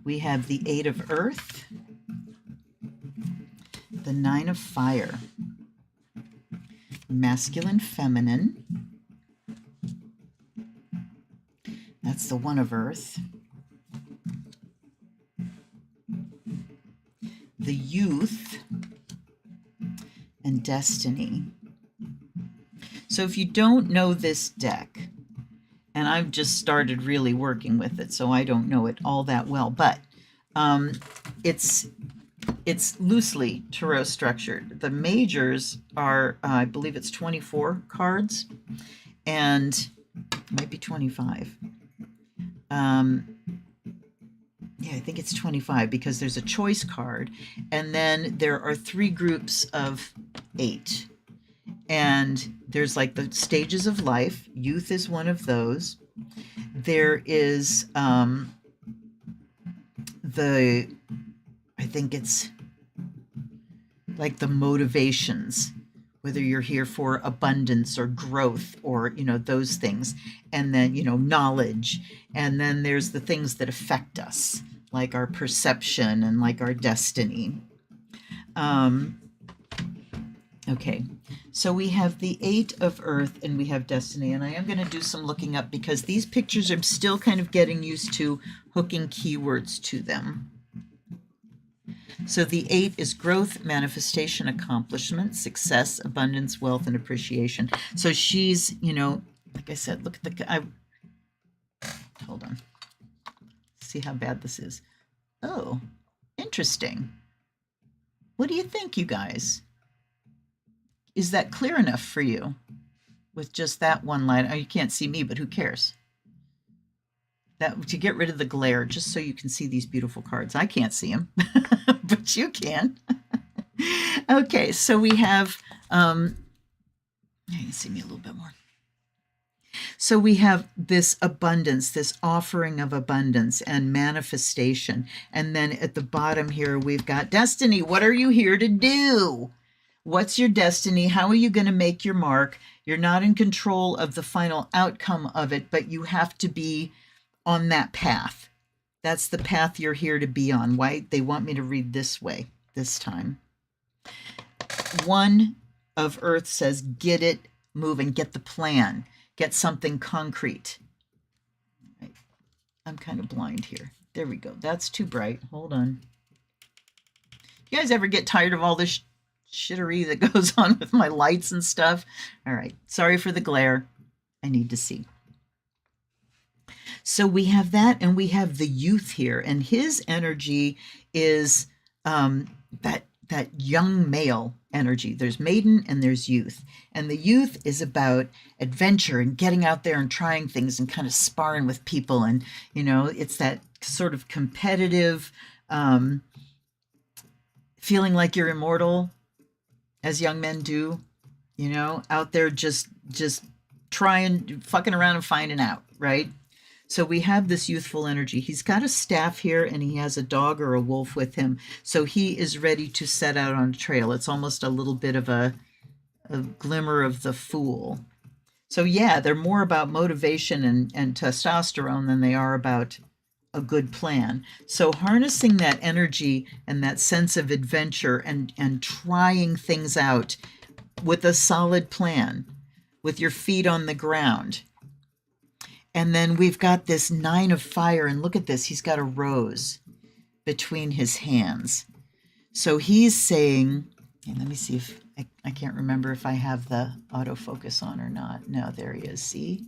We have the 8 of Earth, the 9 of Fire, Masculine, Feminine. That's the 1 of Earth. The Youth and Destiny. So if you don't know this deck, and I've just started really working with it, so I don't know it all that well, but it's loosely tarot structured. The majors are, I believe it's 24 cards, and it might be 25. Yeah, I think it's 25 because there's a choice card, and then there are 3 groups of 8. And there's like the stages of life. Youth is one of those. There is I think it's like the motivations, whether you're here for abundance or growth or, those things. And then, knowledge. And then there's the things that affect us, like our perception and like our destiny. Okay, so we have the 8 of Earth and we have Destiny, and I am going to do some looking up because these pictures I'm still kind of getting used to hooking keywords to them. So the 8 is growth, manifestation, accomplishment, success, abundance, wealth, and appreciation. So she's, like I said, look at hold on. See how bad this is. Oh, interesting. What do you think, you guys? Is that clear enough for you with just that one line? Oh, you can't see me, but who cares? That to get rid of the glare, just so you can see these beautiful cards. I can't see them, but you can. Okay, so we have, you can see me a little bit more. So we have this abundance, this offering of abundance and manifestation. And then at the bottom here, we've got destiny. What are you here to do? What's your destiny? How are you going to make your mark? You're not in control of the final outcome of it, but you have to be on that path. That's the path you're here to be on. Why they want me to read this way this time. 1 of Earth says, get it moving, get the plan, get something concrete. Right. I'm kind of blind here. There we go. That's too bright. Hold on. You guys ever get tired of all this shittery that goes on with my lights and stuff? All right, sorry for the glare. I need to see. So we have that, and we have the youth here, and his energy is that young male energy. There's maiden and there's youth, and the youth is about adventure and getting out there and trying things and kind of sparring with people, and it's that sort of competitive feeling like you're immortal, as young men do, out there just trying, fucking around and finding out, right? So we have this youthful energy. He's got a staff here and he has a dog or a wolf with him. So he is ready to set out on a trail. It's almost a little bit of a a glimmer of the Fool. So yeah, they're more about motivation and testosterone than they are about a good plan. So harnessing that energy and that sense of adventure and trying things out with a solid plan, with your feet on the ground. And then we've got this 9 of fire, and look at this, he's got a rose between his hands. So he's saying, and let me see if I can't remember if I have the autofocus on or not. No, there he is, see?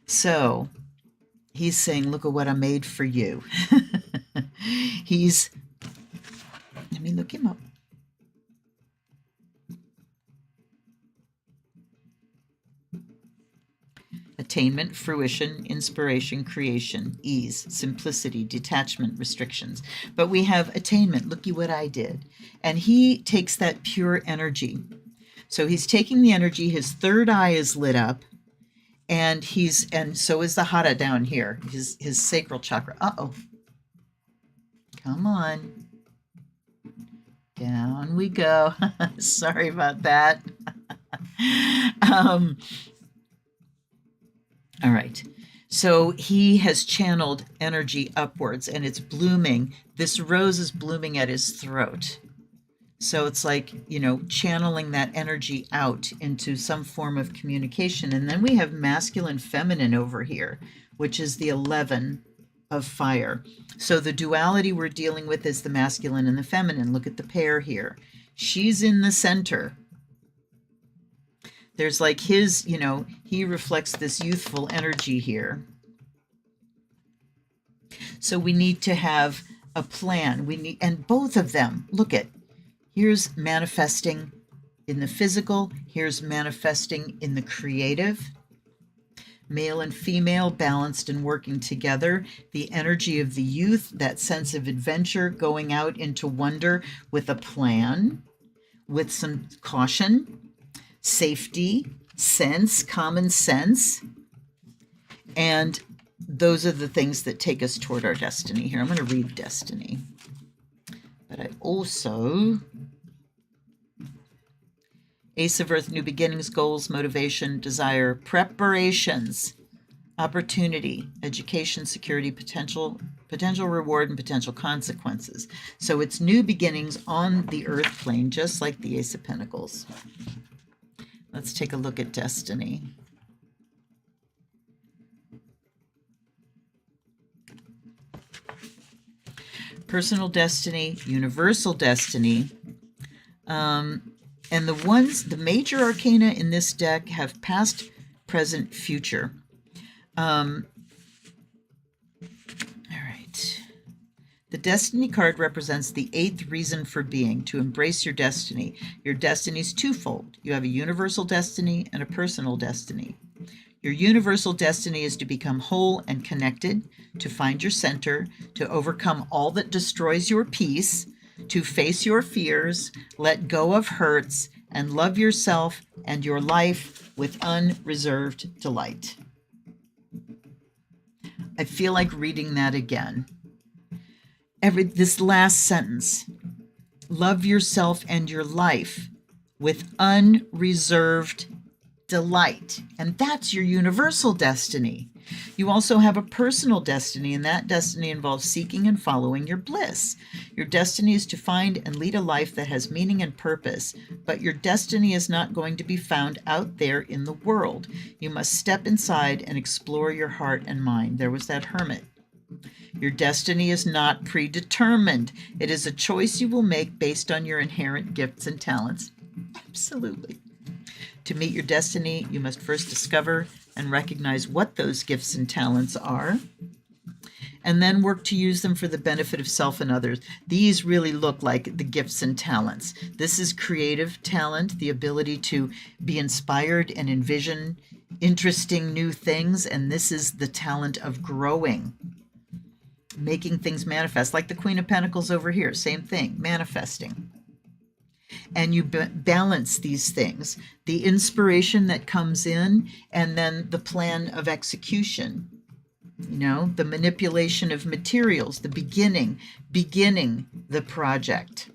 So he's saying, look at what I made for you. Let me look him up. Attainment, fruition, inspiration, creation, ease, simplicity, detachment, restrictions. But we have attainment. Looky what I did. And he takes that pure energy. So he's taking the energy, his third eye is lit up, and so is the hara down here, his sacral chakra. Uh-oh. Come on. Down we go. Sorry about that. All right. So he has channeled energy upwards and it's blooming. This rose is blooming at his throat. So it's like, channeling that energy out into some form of communication. And then we have masculine, feminine over here, which is the 11 of fire. So the duality we're dealing with is the masculine and the feminine. Look at the pair here. She's in the center. There's like his, he reflects this youthful energy here. So we need to have a plan. And both of them, look at, here's manifesting in the physical, here's manifesting in the creative. Male and female balanced and working together. The energy of the youth, that sense of adventure, going out into wonder with a plan, with some caution, safety, sense, common sense. And those are the things that take us toward our destiny here. I'm going to read destiny. But I also, Ace of Earth, new beginnings, goals, motivation, desire, preparations, opportunity, education, security, potential reward, and potential consequences. So it's new beginnings on the earth plane, just like the Ace of Pentacles. Let's take a look at destiny. Personal destiny, universal destiny. And the major arcana in this deck have past, present, future. All right. The Destiny card represents the 8th reason for being, to embrace your destiny. Your destiny is twofold. You have a universal destiny and a personal destiny. Your universal destiny is to become whole and connected, to find your center, to overcome all that destroys your peace, to face your fears, let go of hurts, and love yourself and your life with unreserved delight. I feel like reading that again. This last sentence, love yourself and your life with unreserved delight. And that's your universal destiny. You also have a personal destiny, and that destiny involves seeking and following your bliss. Your destiny is to find and lead a life that has meaning and purpose, but your destiny is not going to be found out there in the world. You must step inside and explore your heart and mind. There was that hermit. Your destiny is not predetermined. It is a choice you will make based on your inherent gifts and talents. Absolutely. To meet your destiny, you must first discover and recognize what those gifts and talents are, and then work to use them for the benefit of self and others. These really look like the gifts and talents. This is creative talent, the ability to be inspired and envision interesting new things, and this is the talent of growing, making things manifest, like the Queen of Pentacles over here, same thing, manifesting. And you balance these things, the inspiration that comes in, and then the plan of execution, the manipulation of materials, the beginning the project.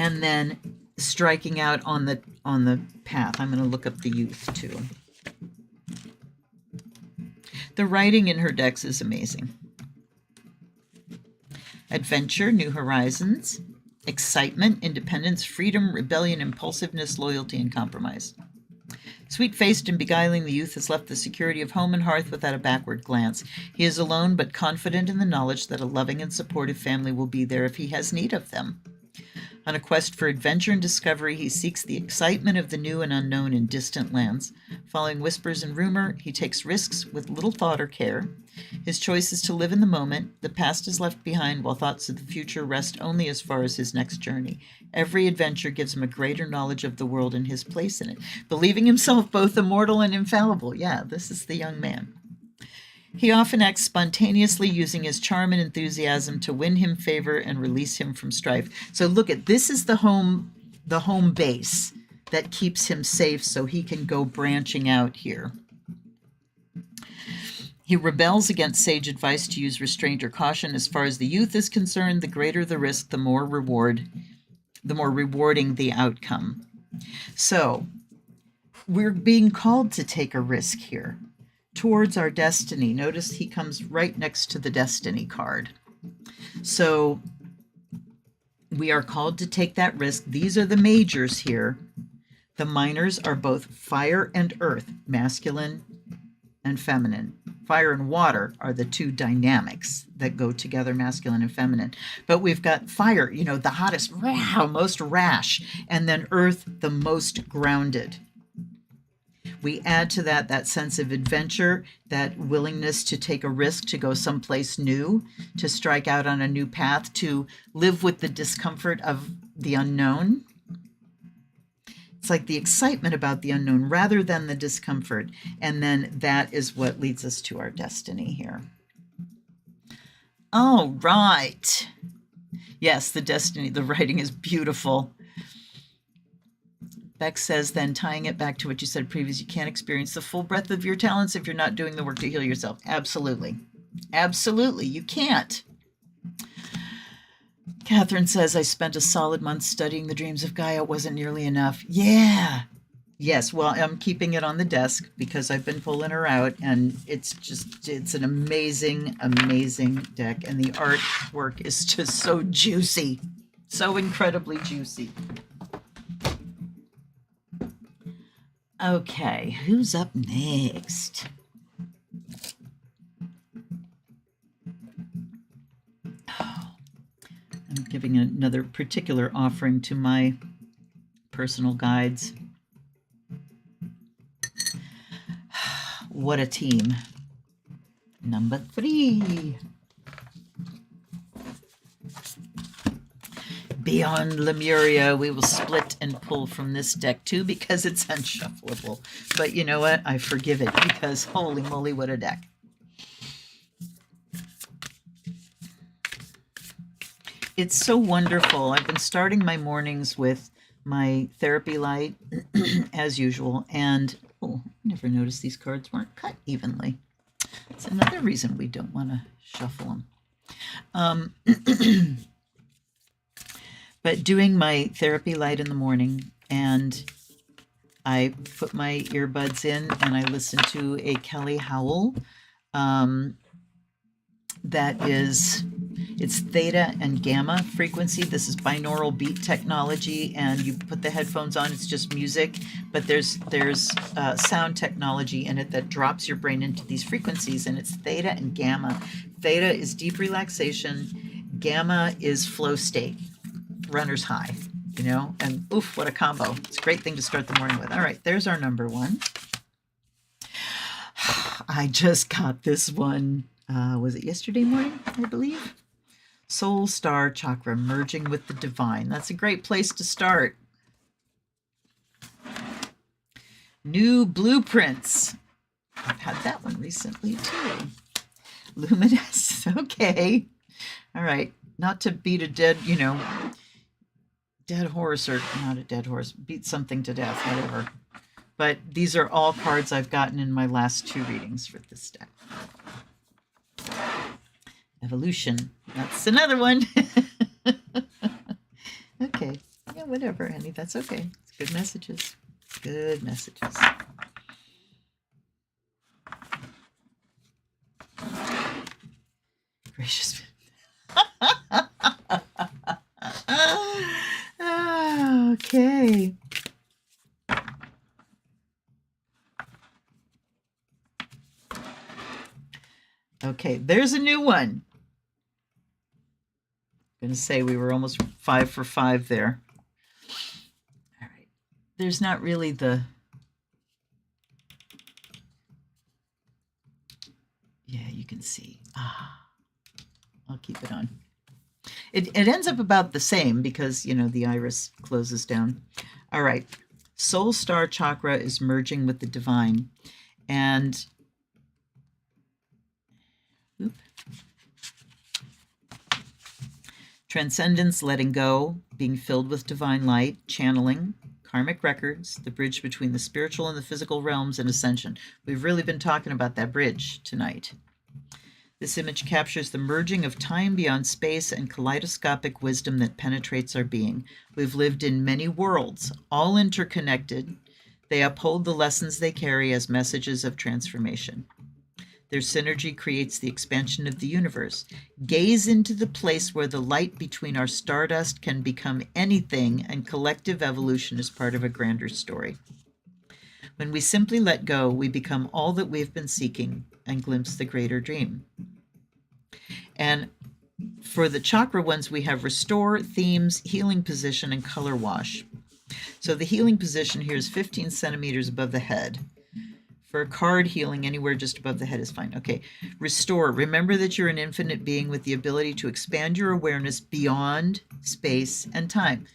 and then striking out on the path. I'm going to look up the youth too. The writing in her decks is amazing. Adventure, new horizons, excitement, independence, freedom, rebellion, impulsiveness, loyalty, and compromise. Sweet-faced and beguiling, the youth has left the security of home and hearth without a backward glance. He is alone but confident in the knowledge that a loving and supportive family will be there if he has need of them. On a quest for adventure and discovery, he seeks the excitement of the new and unknown in distant lands. Following whispers and rumor, he takes risks with little thought or care. His choice is to live in the moment. The past is left behind, while thoughts of the future rest only as far as his next journey. Every adventure gives him a greater knowledge of the world and his place in it, believing himself both immortal and infallible. Yeah, this is the young man. He often acts spontaneously, using his charm and enthusiasm to win him favor and release him from strife. So look at this is the home base that keeps him safe so he can go branching out here. He rebels against sage advice to use restraint or caution. As far as the youth is concerned, the greater the risk, the more rewarding the outcome. So we're being called to take a risk here towards our destiny. Notice he comes right next to the destiny card. So we are called to take that risk. These are the majors here. The minors are both fire and earth, masculine and feminine. Fire and water are the two dynamics that go together, masculine and feminine. But we've got fire, the hottest, most rash, and then earth, the most grounded. We add to that sense of adventure, that willingness to take a risk, to go someplace new, to strike out on a new path, to live with the discomfort of the unknown. It's like the excitement about the unknown rather than the discomfort. And then that is what leads us to our destiny here. All right. Yes, the destiny, the writing is beautiful. Beck says, then tying it back to what you said previously, you can't experience the full breadth of your talents if you're not doing the work to heal yourself. Absolutely. Absolutely. You can't. Catherine says, I spent a solid month studying the dreams of Gaia. It wasn't nearly enough. Yeah. Yes. Well, I'm keeping it on the desk because I've been pulling her out, and it's an amazing, amazing deck. And the artwork is just so juicy, so incredibly juicy. Okay, who's up next? Oh, I'm giving another particular offering to my personal guides. What a team. Number 3. Beyond Lemuria, we will split and pull from this deck too because it's unshuffleable. But you know what? I forgive it because holy moly, what a deck. It's so wonderful. I've been starting my mornings with my therapy light as usual. And oh, I never noticed these cards weren't cut evenly. It's another reason we don't want to shuffle them. But doing my therapy light in the morning, and I put my earbuds in and I listen to a Kelly Howell it's theta and gamma frequency. This is binaural beat technology, and you put the headphones on, it's just music, but there's sound technology in it that drops your brain into these frequencies, and it's theta and gamma. Theta is deep relaxation, gamma is flow state, runner's high, and oof, what a combo. It's a great thing to start the morning with. All right, there's our number 1. I just got this one, was it yesterday morning, I believe? Soul Star Chakra, merging with the divine. That's a great place to start. New blueprints. I've had that one recently too. Luminous, okay. All right, not to beat a dead horse, or not a dead horse, beat something to death, whatever. But these are all cards I've gotten in my last 2 readings for this deck. Evolution, that's another one. Okay, whatever, honey. That's okay. It's good messages. Good messages. Gracious. Okay. Okay, there's a new one. I'm going to say we were almost 5 for 5 there. All right. There's not really the... Yeah, you can see. I'll keep it on. It ends up about the same because, you know, the iris closes down. All right. Soul Star Chakra is merging with the divine. And transcendence, letting go, being filled with divine light, channeling, karmic records, the bridge between the spiritual and the physical realms, and ascension. We've really been talking about that bridge tonight. This image captures the merging of time beyond space and kaleidoscopic wisdom that penetrates our being. We've lived in many worlds, all interconnected. They uphold the lessons they carry as messages of transformation. Their synergy creates the expansion of the universe. Gaze into the place where the light between our stardust can become anything, and collective evolution is part of a grander story. When we simply let go, we become all that we've been seeking and glimpse the greater dream. And for the chakra ones, we have restore, themes, healing position, and color wash. So the healing position here is 15 centimeters above the head. For a card, healing anywhere just above the head is fine. Okay, restore. Remember that you're an infinite being with the ability to expand your awareness beyond space and time.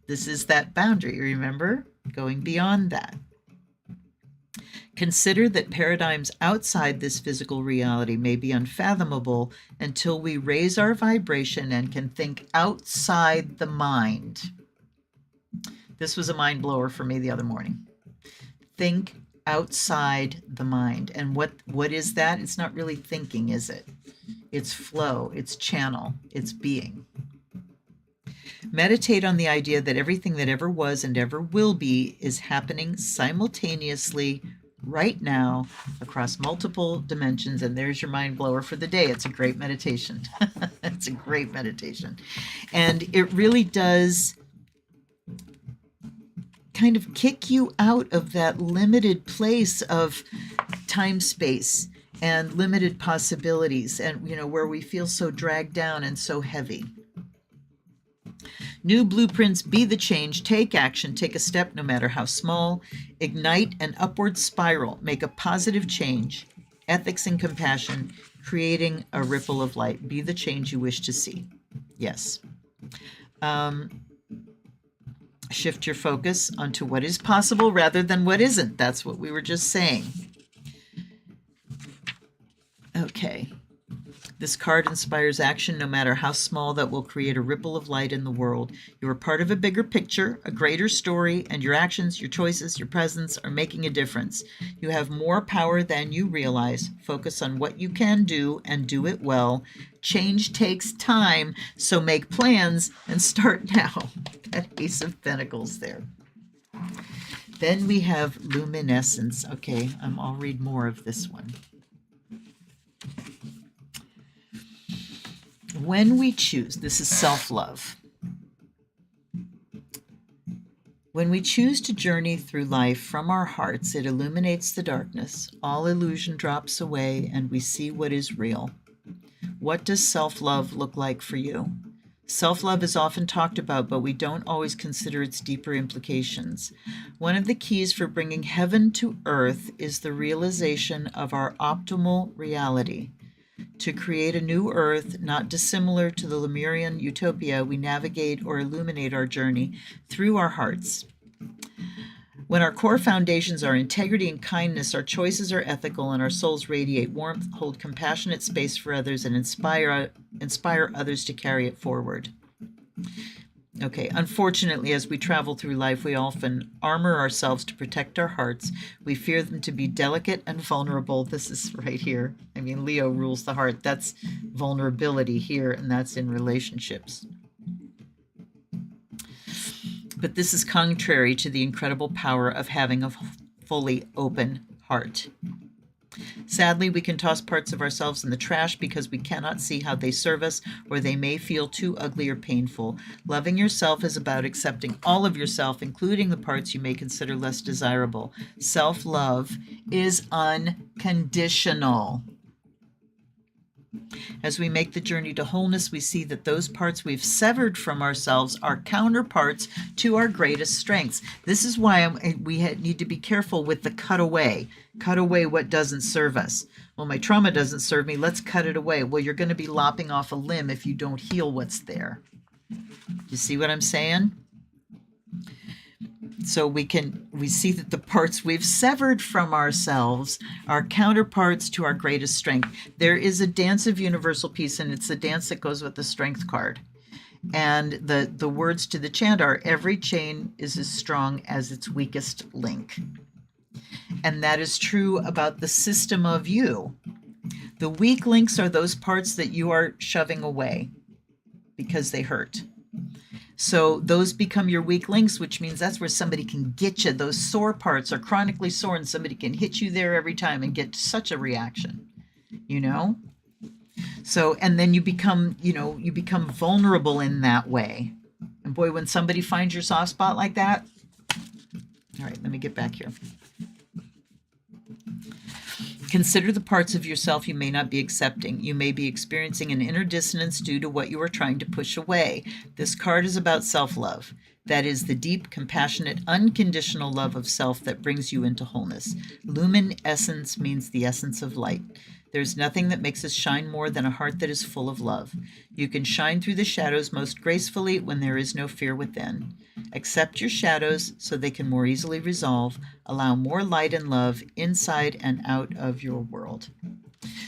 This is that boundary, remember? Going beyond that. Consider that paradigms outside this physical reality may be unfathomable until we raise our vibration and can think outside the mind. This was a mind blower for me the other morning. Think outside the mind. And what is that? It's not really thinking, is it? It's flow, it's channel, it's being. Meditate on the idea that everything that ever was and ever will be is happening simultaneously right now across multiple dimensions. And there's your mind blower for the day. It's a great meditation. It's a great meditation. And it really does kind of kick you out of that limited place of time, space, and limited possibilities, and, you know, where we feel so dragged down and so heavy. New blueprints, be the change, take action, take a step no matter how small, ignite an upward spiral, make a positive change, ethics and compassion, creating a ripple of light, be the change you wish to see. Yes. Shift your focus onto what is possible rather than what isn't. That's what we were just saying. Okay. This card inspires action, no matter how small, that will create a ripple of light in the world. You are part of a bigger picture, a greater story, and your actions, your choices, your presence are making a difference. You have more power than you realize. Focus on what you can do and do it well. Change takes time, so make plans and start now. That Ace of Pentacles there. Then we have luminescence. Okay, I'll read more of this one. When we choose, this is self-love. When we choose to journey through life from our hearts, it illuminates the darkness. All illusion drops away and we see what is real. What does self-love look like for you? Self-love is often talked about, but we don't always consider its deeper implications. One of the keys for bringing heaven to earth is the realization of our optimal reality. To create a new earth, not dissimilar to the Lemurian utopia, we navigate or illuminate our journey through our hearts. When our core foundations are integrity and kindness, our choices are ethical and our souls radiate warmth, hold compassionate space for others, and inspire others to carry it forward. Okay, unfortunately, as we travel through life, we often armor ourselves to protect our hearts. We fear them to be delicate and vulnerable. This is right here. I mean, Leo rules the heart. That's vulnerability here, and that's in relationships. But this is contrary to the incredible power of having a fully open heart. Sadly, we can toss parts of ourselves in the trash because we cannot see how they serve us, or they may feel too ugly or painful. Loving yourself is about accepting all of yourself, including the parts you may consider less desirable. Self-love is unconditional. As we make the journey to wholeness, we see that those parts we've severed from ourselves are counterparts to our greatest strengths. This is why we need to be careful with the cut away. Cut away what doesn't serve us. Well, my trauma doesn't serve me. Let's cut it away. Well, you're going to be lopping off a limb if you don't heal what's there. You see what I'm saying? So we see that the parts we've severed from ourselves are counterparts to our greatest strength. There is a dance of universal peace, and it's the dance that goes with the strength card. And the words to the chant are, every chain is as strong as its weakest link. And that is true about the system of you. The weak links are those parts that you are shoving away because they hurt. So those become your weak links, which means that's where somebody can get you. Those sore parts are chronically sore, and somebody can hit you there every time and get such a reaction, you know? So, and then you become vulnerable in that way. And boy, when somebody finds your soft spot like that, all right, let me get back here. Consider the parts of yourself you may not be accepting. You may be experiencing an inner dissonance due to what you are trying to push away. This card is about self-love. That is the deep, compassionate, unconditional love of self that brings you into wholeness. Luminescence means the essence of light. There's nothing that makes us shine more than a heart that is full of love. You can shine through the shadows most gracefully when there is no fear within. Accept your shadows so they can more easily resolve. Allow more light and love inside and out of your world.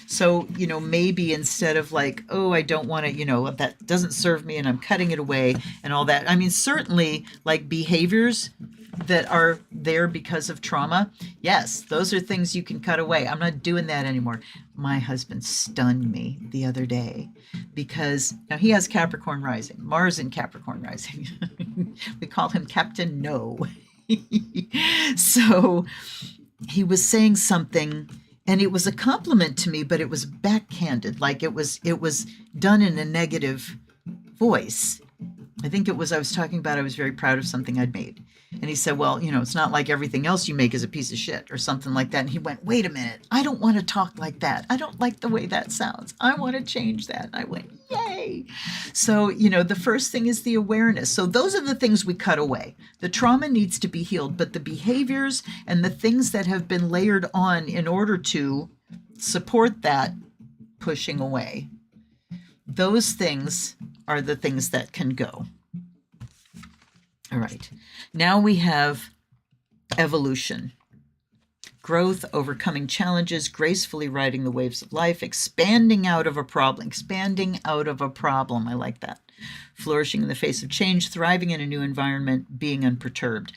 So, maybe instead of like, oh, I don't want to, that doesn't serve me and I'm cutting it away and all that. I mean, certainly like behaviors that are there because of trauma, yes, those are things you can cut away. I'm not doing that anymore. My husband stunned me the other day because now he has Capricorn rising, Mars in Capricorn rising. We call him Captain No. So he was saying something and it was a compliment to me, but it was backhanded. Like it was done in a negative voice. I think I was talking about, I was very proud of something I'd made. And he said, well, it's not like everything else you make is a piece of shit or something like that. And he went, wait a minute. I don't want to talk like that. I don't like the way that sounds. I want to change that. And I went, yay. So, the first thing is the awareness. So those are the things we cut away. The trauma needs to be healed, but the behaviors and the things that have been layered on in order to support that pushing away, those things are the things that can go. All right. Now we have evolution. Growth, overcoming challenges, gracefully riding the waves of life, expanding out of a problem. I like that. Flourishing in the face of change, thriving in a new environment, being unperturbed.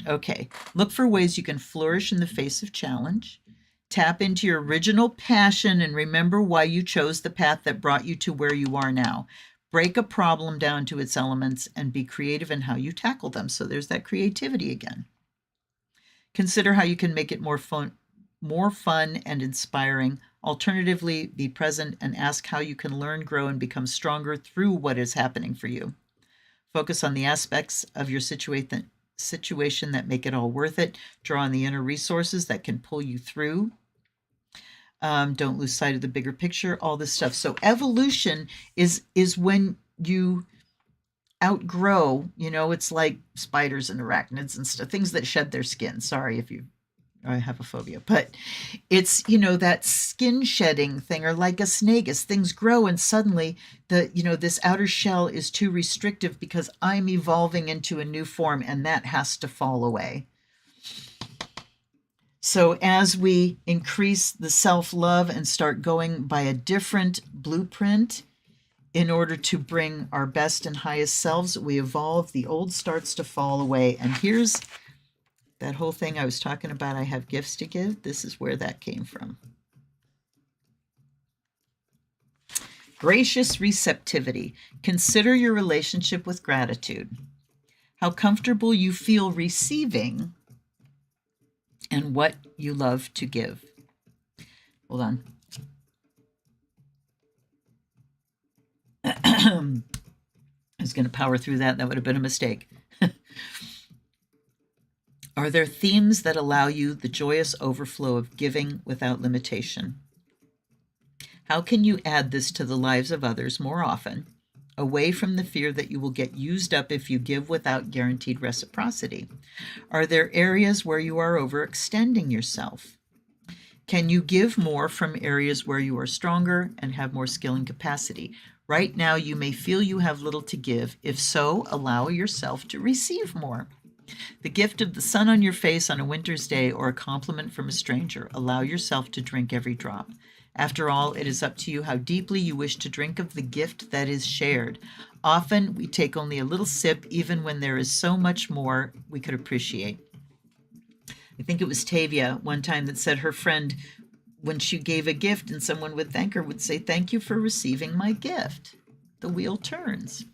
Okay. Look for ways you can flourish in the face of challenge. Tap into your original passion and remember why you chose the path that brought you to where you are now. Break a problem down to its elements and be creative in how you tackle them. So there's that creativity again. Consider how you can make it more fun and inspiring. Alternatively, be present and ask how you can learn, grow, and become stronger through what is happening for you. Focus on the aspects of your situation that make it all worth it. Draw on the inner resources that can pull you through. Don't lose sight of the bigger picture, all this stuff. So evolution is when you outgrow, it's like spiders and arachnids and stuff, things that shed their skin. Sorry if I have a phobia, but it's, that skin shedding thing, or like a snake, as things grow and suddenly this outer shell is too restrictive because I'm evolving into a new form and that has to fall away. So as we increase the self-love and start going by a different blueprint in order to bring our best and highest selves, we evolve, the old starts to fall away. And here's that whole thing I was talking about, I have gifts to give. This is where that came from. Gracious receptivity. Consider your relationship with gratitude. How comfortable you feel receiving and what you love to give. Hold on. I was going to power through that. That would have been a mistake. Are there themes that allow you the joyous overflow of giving without limitation? How can you add this to the lives of others more often, away from the fear that you will get used up if you give without guaranteed reciprocity? Are there areas where you are overextending yourself? Can you give more from areas where you are stronger and have more skill and capacity? Right now, you may feel you have little to give. If so, allow yourself to receive more. The gift of the sun on your face on a winter's day or a compliment from a stranger. Allow yourself to drink every drop. After all, it is up to you how deeply you wish to drink of the gift that is shared. Often, we take only a little sip, even when there is so much more we could appreciate. I think it was Tavia one time that said her friend, when she gave a gift and someone would thank her, would say, "Thank you for receiving my gift." The wheel turns.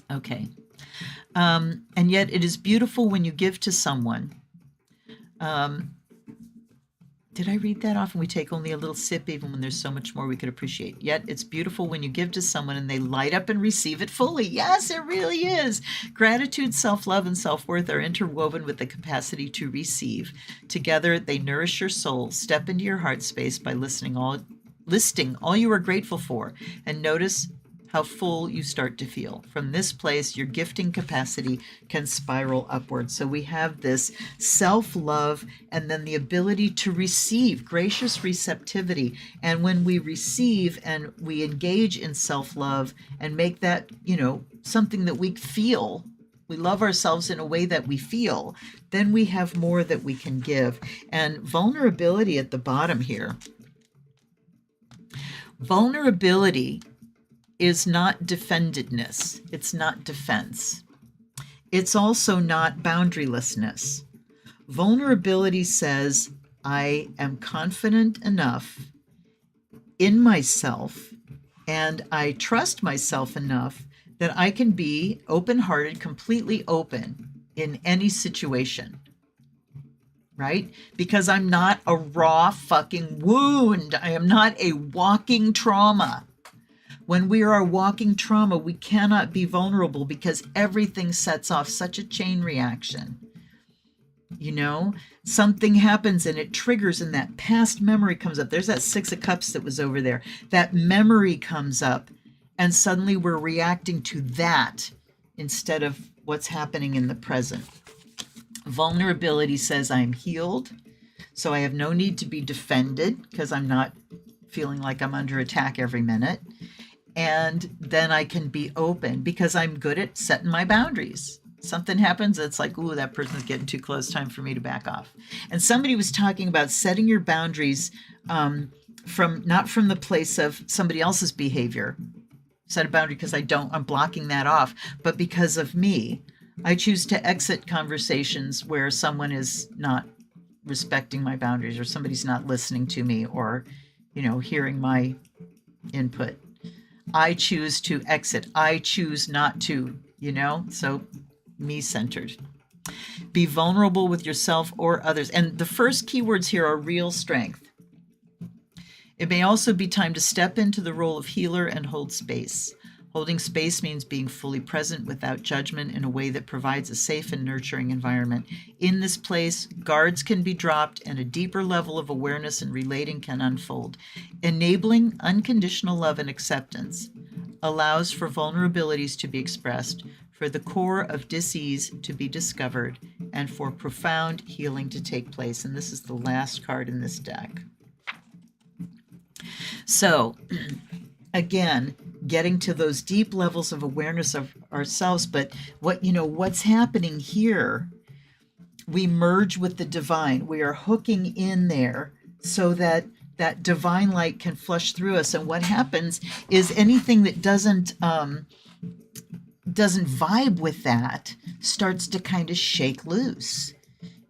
Okay. And yet it is beautiful when you give to someone. Did I read that? Often we take only a little sip, even when there's so much more we could appreciate. Yet it's beautiful when you give to someone and they light up and receive it fully. Yes, it really is. Gratitude, self-love, and self-worth are interwoven with the capacity to receive. Together, they nourish your soul. Step into your heart space by listing all you are grateful for, and notice how full you start to feel. From this place, your gifting capacity can spiral upwards. So we have this self-love and then the ability to receive, gracious receptivity. And when we receive and we engage in self-love and make that, something that we feel, we love ourselves in a way that we feel, then we have more that we can give. And vulnerability at the bottom here. Vulnerability is not defendedness. It's not defense. It's also not boundarylessness. Vulnerability says, I am confident enough in myself and I trust myself enough that I can be open-hearted, completely open in any situation. Right? Because I'm not a raw fucking wound. I am not a walking trauma. When we are a walking trauma, we cannot be vulnerable because everything sets off such a chain reaction. Something happens and it triggers and that past memory comes up. There's that Six of Cups that was over there. That memory comes up and suddenly we're reacting to that instead of what's happening in the present. Vulnerability says I'm healed, so I have no need to be defended because I'm not feeling like I'm under attack every minute. And then I can be open because I'm good at setting my boundaries. Something happens, it's like, ooh, that person's getting too close, time for me to back off. And somebody was talking about setting your boundaries not from the place of somebody else's behavior. Set a boundary because I'm blocking that off, but because of me. I choose to exit conversations where someone is not respecting my boundaries or somebody's not listening to me or, hearing my input. I choose to exit. I choose not to, so me-centered. Be vulnerable with yourself or others. And the first keywords here are real strength. It may also be time to step into the role of healer and hold space. Holding space means being fully present without judgment in a way that provides a safe and nurturing environment. In this place, guards can be dropped and a deeper level of awareness and relating can unfold. Enabling unconditional love and acceptance allows for vulnerabilities to be expressed, for the core of dis-ease to be discovered, and for profound healing to take place. And this is the last card in this deck. So, again, getting to those deep levels of awareness of ourselves, but what's happening here, we merge with the divine. We are hooking in there so that that divine light can flush through us. And what happens is anything that doesn't vibe with that starts to kind of shake loose.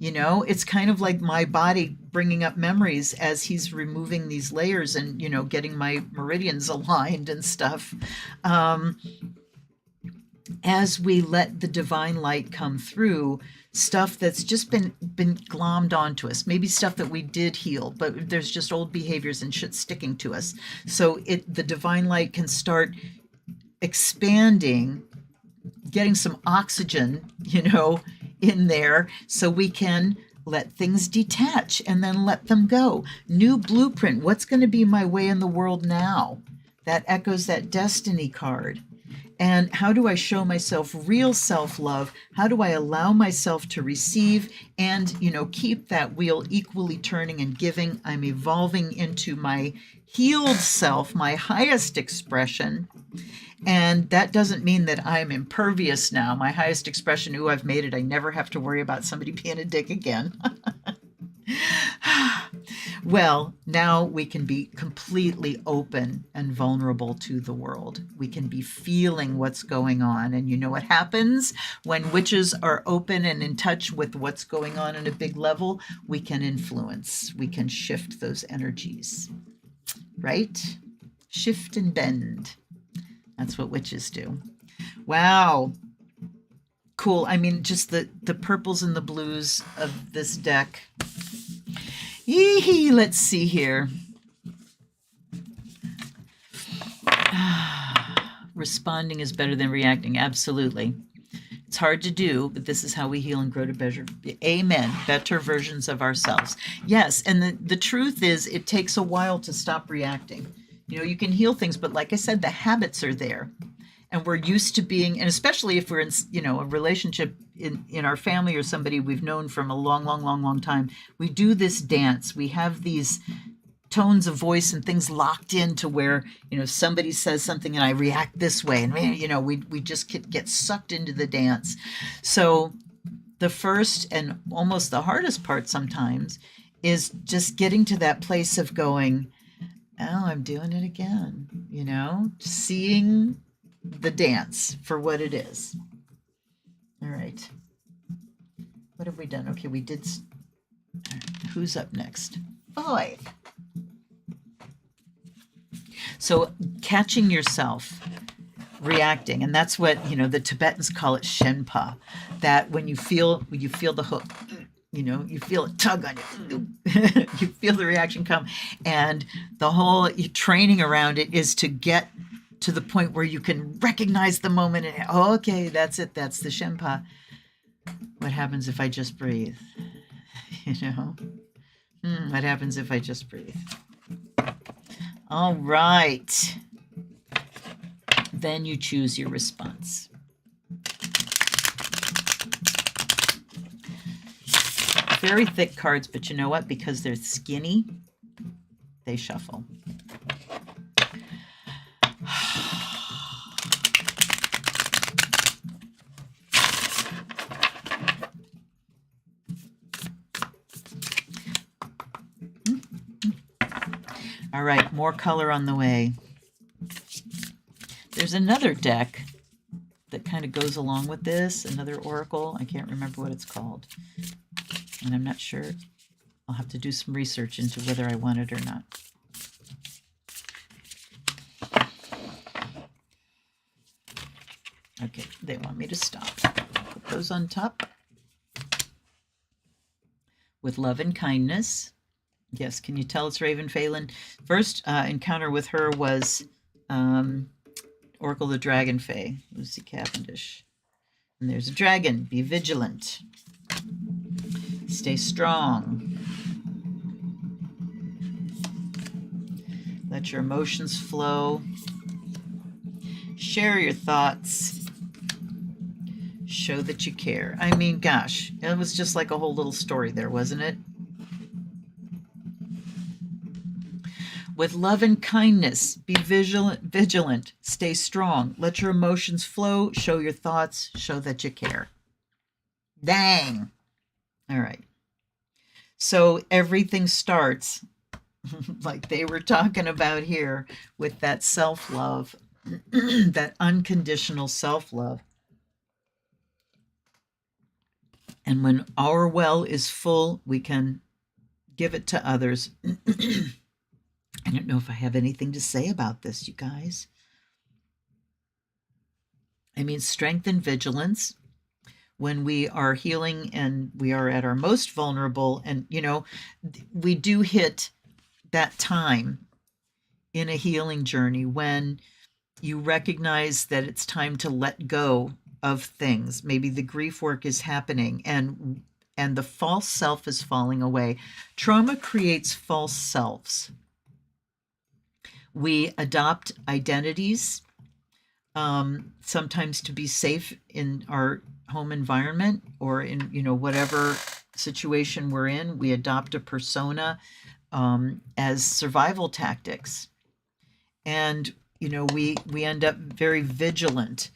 You know, it's kind of like my body bringing up memories as he's removing these layers and, you know, getting my meridians aligned and stuff. As we let the divine light come through, stuff that's just been glommed onto us, maybe stuff that we did heal, but there's just old behaviors and shit sticking to us. So the divine light can start expanding, getting some oxygen, you know, in there, so we can let things detach and then let them go. New blueprint. What's going to be my way in the world now? That echoes that destiny card. And how do I show myself real self-love? How do I allow myself to receive and, you know, keep that wheel equally turning and giving? I'm evolving into my healed self, my highest expression. And that doesn't mean that I'm impervious now. My highest expression, ooh, I've made it. I never have to worry about somebody being a dick again. Well, now we can be completely open and vulnerable to the world. We can be feeling what's going on. And you know what happens when witches are open and in touch with what's going on a big level? We can influence. We can shift those energies, right? Shift and bend. That's what witches do. Wow. Cool. I mean, just the purples and the blues of this deck. Yee-hee, let's see here. Responding is better than reacting. Absolutely. It's hard to do, but this is how we heal and grow to better. Amen. Better versions of ourselves. Yes. And the truth is, it takes a while to stop reacting. You know, you can heal things, but like I said, the habits are there. And we're used to being, and especially if we're in, you know, a relationship in our family or somebody we've known from a long time, we do this dance. We have these tones of voice and things locked in to where, you know, somebody says something and I react this way. And, you know, we just get sucked into the dance. So the first and almost the hardest part sometimes is just getting to that place of going, oh, I'm doing it again, you know, seeing the dance for what it is. All right. What have we done? Okay, we did. Who's up next? 5. So catching yourself reacting, and that's what, you know, the Tibetans call it Shenpa, that when you feel the hook, you know, you feel it tug on you, you feel the reaction come, and the whole training around it is to get to the point where you can recognize the moment and, oh, okay, that's it. That's the Shenpa. What happens if I just breathe? You know, what happens if I just breathe? All right. Then you choose your response. Very thick cards, but you know what? Because they're skinny, they shuffle. All right, more color on the way. There's another deck that kind of goes along with this, another oracle. I can't remember what it's called, and I'm not sure. I'll have to do some research into whether I want it or not. Okay, they want me to stop. Put those on top. With love and kindness. Yes, can you tell it's Raven Phelan? First encounter with her was Oracle the Dragon Fae, Lucy Cavendish. And there's a dragon. Be vigilant. Stay strong. Let your emotions flow. Share your thoughts. Show that you care. I mean, gosh, it was just like a whole little story there, wasn't it? With love and kindness, be vigilant, stay strong. Let your emotions flow, show your thoughts, show that you care. Dang. All right. So everything starts, like they were talking about here, with that self-love, that unconditional self-love. And when our well is full, we can give it to others. I don't know if I have anything to say about this, you guys. I mean, strength and vigilance when we are healing and we are at our most vulnerable. And, you know, we do hit that time in a healing journey when you recognize that it's time to let go of things. Maybe the grief work is happening and the false self is falling away. Trauma creates false selves. We adopt identities, sometimes to be safe in our home environment or in, you know, whatever situation we're in. We adopt a persona as survival tactics. And, you know, we end up very vigilant.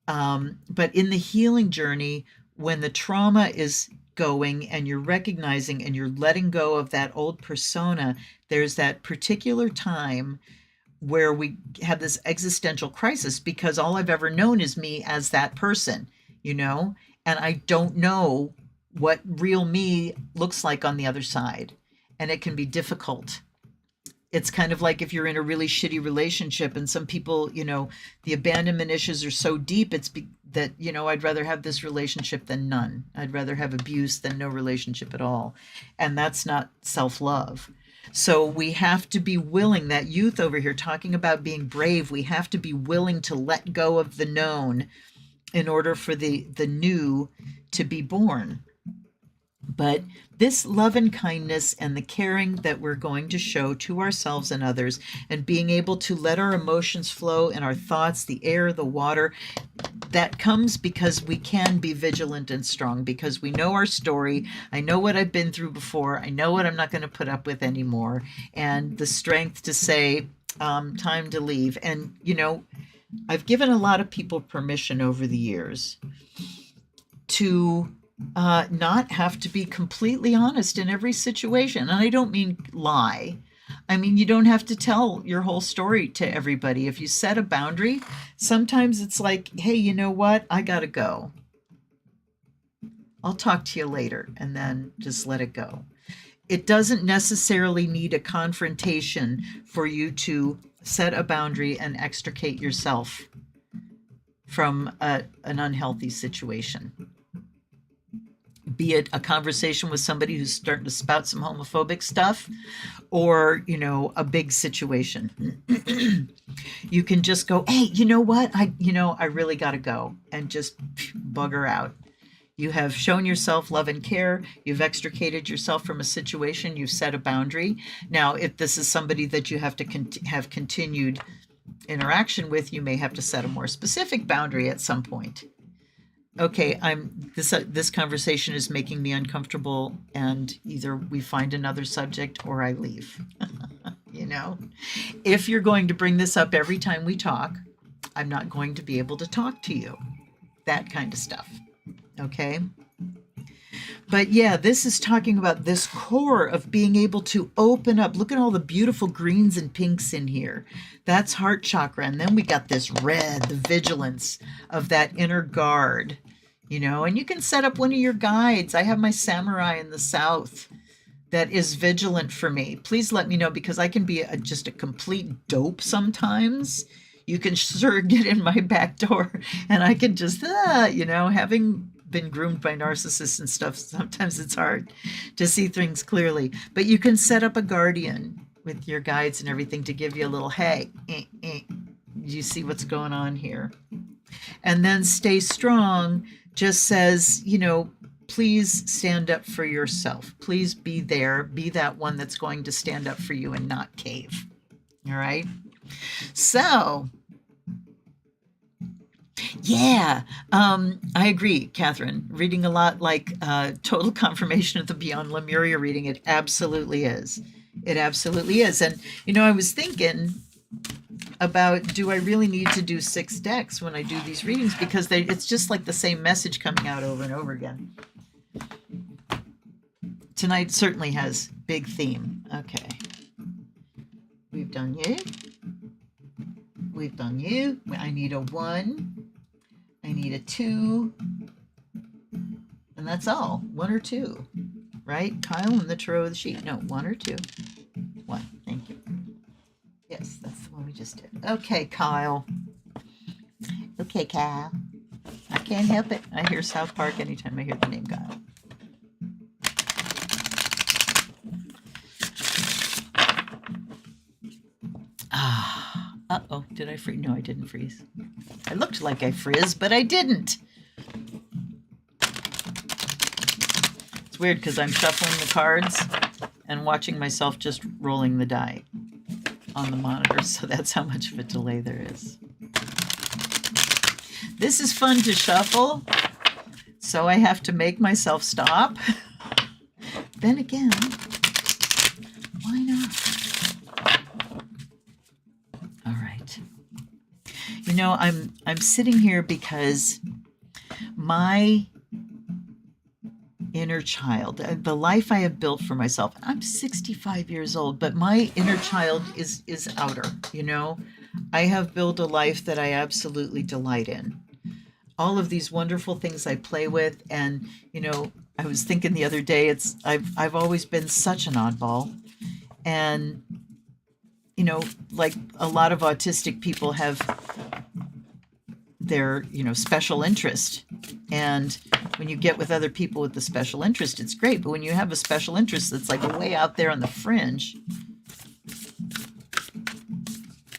But in the healing journey, when the trauma is going and you're recognizing and you're letting go of that old persona, there's that particular time where we have this existential crisis because all I've ever known is me as that person, you know, and I don't know what real me looks like on the other side. And it can be difficult. It's kind of like if you're in a really shitty relationship and some people, you know, the abandonment issues are so deep, that, you know, I'd rather have this relationship than none. I'd rather have abuse than no relationship at all. And that's not self-love. So we have to be willing, that youth over here talking about being brave, we have to be willing to let go of the known in order for the new to be born. But this love and kindness and the caring that we're going to show to ourselves and others, and being able to let our emotions flow and our thoughts, the air, the water, that comes because we can be vigilant and strong, because we know our story. I know what I've been through before. I know what I'm not going to put up with anymore. And the strength to say, time to leave. And, you know, I've given a lot of people permission over the years to not have to be completely honest in every situation. And I don't mean lie. I mean, you don't have to tell your whole story to everybody. If you set a boundary, sometimes it's like, hey, you know what? I got to go. I'll talk to you later, and then just let it go. It doesn't necessarily need a confrontation for you to set a boundary and extricate yourself from an unhealthy situation. Be it a conversation with somebody who's starting to spout some homophobic stuff, or, you know, a big situation. You can just go, hey, you know what? I really got to go, and just bugger out. You have shown yourself love and care. You've extricated yourself from a situation. You've set a boundary. Now, if this is somebody that you have to have continued interaction with, you may have to set a more specific boundary at some point. Okay, this conversation is making me uncomfortable, and either we find another subject or I leave. You know, if you're going to bring this up every time we talk, I'm not going to be able to talk to you. That kind of stuff. Okay. But yeah, this is talking about this core of being able to open up. Look at all the beautiful greens and pinks in here. That's heart chakra. And then we got this red, the vigilance of that inner guard, you know, and you can set up one of your guides. I have my samurai in the south that is vigilant for me. Please let me know, because I can be just a complete dope sometimes. You can sure get in my back door and I can just, you know, having been groomed by narcissists and stuff, sometimes it's hard to see things clearly. But you can set up a guardian with your guides and everything to give you a little, hey, you see what's going on here? And then stay strong just says, you know, please stand up for yourself. Please be there. Be that one that's going to stand up for you and not cave. All right? So, yeah, I agree, Catherine. Reading a lot like total confirmation of the Beyond Lemuria reading. It absolutely is. It absolutely is. And, you know, I was thinking about, do I really need to do 6 decks when I do these readings? Because it's just like the same message coming out over and over again. Tonight certainly has big theme. Okay. We've done you. We've done you. I need a 1. I need a 2. And And that's all. 1 or 2, right? Kyle and the Tarot of the Sheep. No, 1 or 2. 1. Thank you. Yes, that's the one we just did. Okay, Kyle. Okay, Kyle. I can't help it. I hear South Park anytime I hear the name Kyle. Uh-oh. Did I freeze? No, I didn't freeze. I looked like I frizzed, but I didn't. It's weird because I'm shuffling the cards and watching myself just rolling the die on the monitor, so that's how much of a delay there is. This is fun to shuffle, so I have to make myself stop. Then again, why not? All right. You know, I'm sitting here because my inner child, the life I have built for myself. I'm 65 years old, but my inner child is outer, you know. I have built a life that I absolutely delight in. All of these wonderful things I play with, and you know, I was thinking the other day, I've always been such an oddball, and you know, like a lot of autistic people have their, you know, special interest, and when you get with other people with the special interest, it's great, but when you have a special interest that's like way out there on the fringe.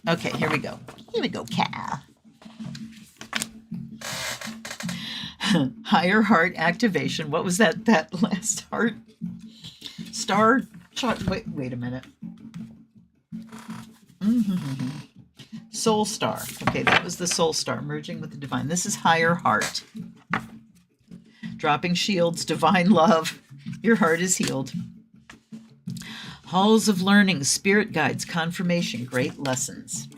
Okay, here we go. Here we go, Cal. Higher heart activation. What was that last heart? Star chart. Wait a minute. Soul star. Okay, that was the soul star, merging with the divine. This is higher heart. Dropping shields, divine love. Your heart is healed. Halls of learning, spirit guides, confirmation, great lessons.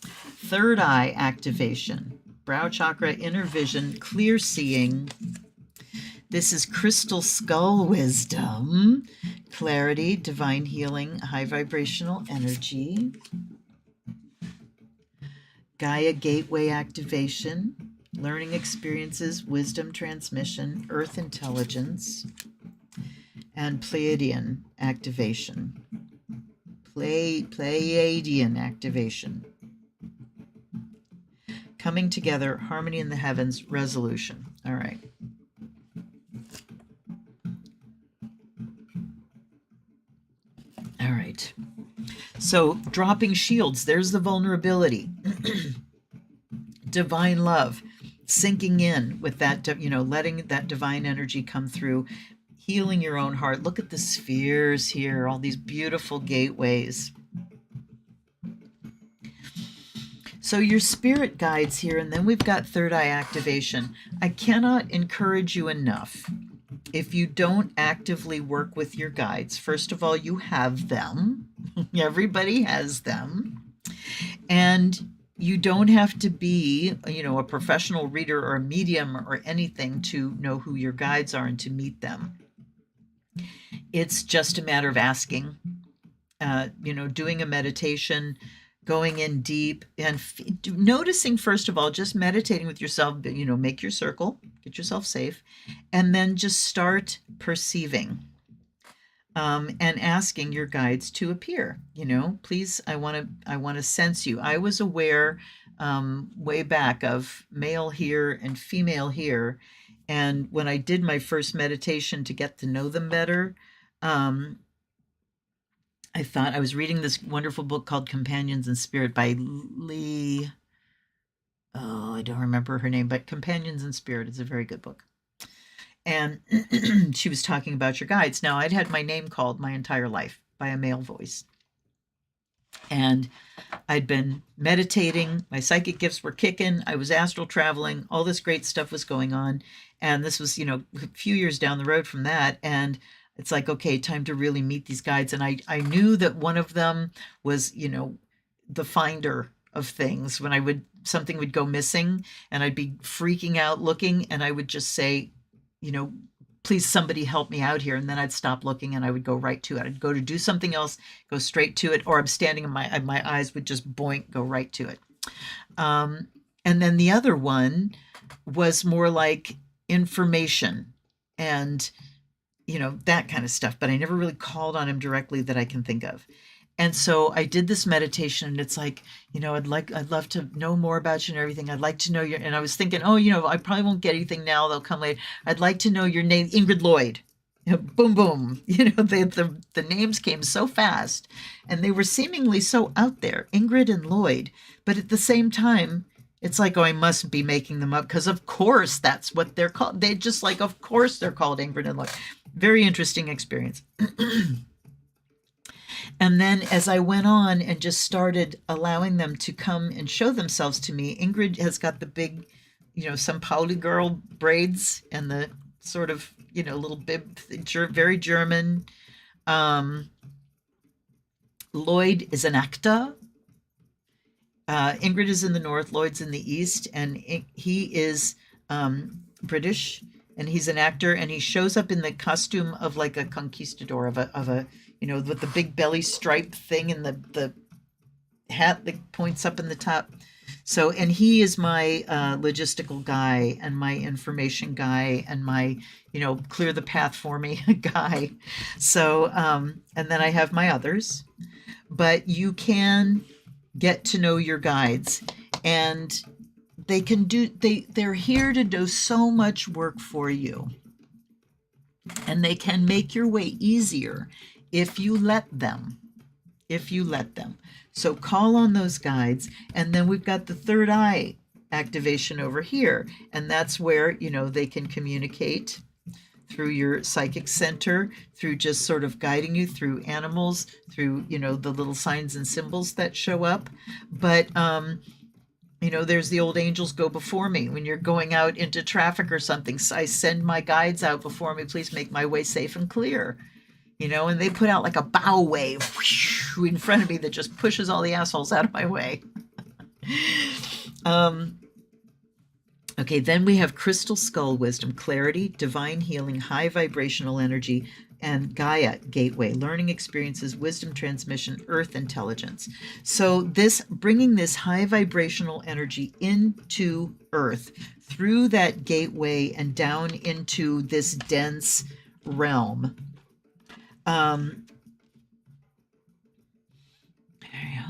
Third eye activation. Brow chakra, inner vision, clear seeing. This is crystal skull wisdom, clarity, divine healing, high vibrational energy. Gaia gateway activation, learning experiences, wisdom transmission, earth intelligence, and Pleiadian activation. Pleiadian activation. Coming together, harmony in the heavens, resolution. All right. All right. So dropping shields, there's the vulnerability. Divine love, sinking in with that, you know, letting that divine energy come through, healing your own heart. Look at the spheres here, all these beautiful gateways. So your spirit guides here, and then we've got third eye activation. I cannot encourage you enough. If you don't actively work with your guides, first of all, you have them. Everybody has them. And you don't have to be, you know, a professional reader or a medium or anything to know who your guides are and to meet them. It's just a matter of asking, you know, doing a meditation, going in deep and noticing, first of all, just meditating with yourself, you know, make your circle, get yourself safe, and then just start perceiving and asking your guides to appear. You know, please, I want to sense you. I was aware way back of male here and female here. And when I did my first meditation to get to know them better, I thought I was reading this wonderful book called Companions in Spirit by Lee. Oh, I don't remember her name, but Companions in Spirit is a very good book. And she was talking about your guides. Now, I'd had my name called my entire life by a male voice. And I'd been meditating. My psychic gifts were kicking. I was astral traveling. All this great stuff was going on. And this was, you know, a few years down the road from that. And it's like, okay, time to really meet these guides. And I knew that one of them was, you know, the finder of things. When something would go missing and I'd be freaking out looking, and I would just say, you know, please somebody help me out here. And then I'd stop looking and I would go right to it. I'd go to do something else, go straight to it, or I'm standing and my eyes would just boink, go right to it. And then the other one was more like information. and, that kind of stuff. But I never really called on him directly that I can think of. And so I did this meditation, and it's like, I'd love to know more about you and everything. I'd like to know your, and I was thinking, oh, I probably won't get anything now. They'll come later. I'd like to know your name, Ingrid Lloyd. Boom, boom. The names came so fast, and they were seemingly so out there, Ingrid and Lloyd. But at the same time, it's like, oh, I must be making them up, because of course that's what they're called. They just like, of course they're called Ingrid and Lloyd. Very interesting experience. And then as I went on and just started allowing them to come and show themselves to me, Ingrid has got the big, some Pauli girl braids and the sort of, little bib, very German. Lloyd is an actor. Ingrid is in the north, Lloyd's in the east, and he is British, and he's an actor, and he shows up in the costume of like a conquistador, of a with the big belly stripe thing and the hat that points up in the top. So, and he is my logistical guy and my information guy and my, clear the path for me guy. So, and then I have my others, but you can get to know your guides, and they're here to do so much work for you, and they can make your way easier if you let them. So call on those guides, and then we've got the third eye activation over here, and that's where they can communicate through your psychic center, through just sort of guiding you through animals, through the little signs and symbols that show up. But there's the old angels go before me. When you're going out into traffic or something, so I send my guides out before me. Please make my way safe and clear. And they put out like a bow wave in front of me that just pushes all the assholes out of my way. Okay, then we have crystal skull wisdom, clarity, divine healing, high vibrational energy, and Gaia gateway, learning experiences, wisdom transmission, earth intelligence. So bringing this high vibrational energy into earth through that gateway and down into this dense realm. Hold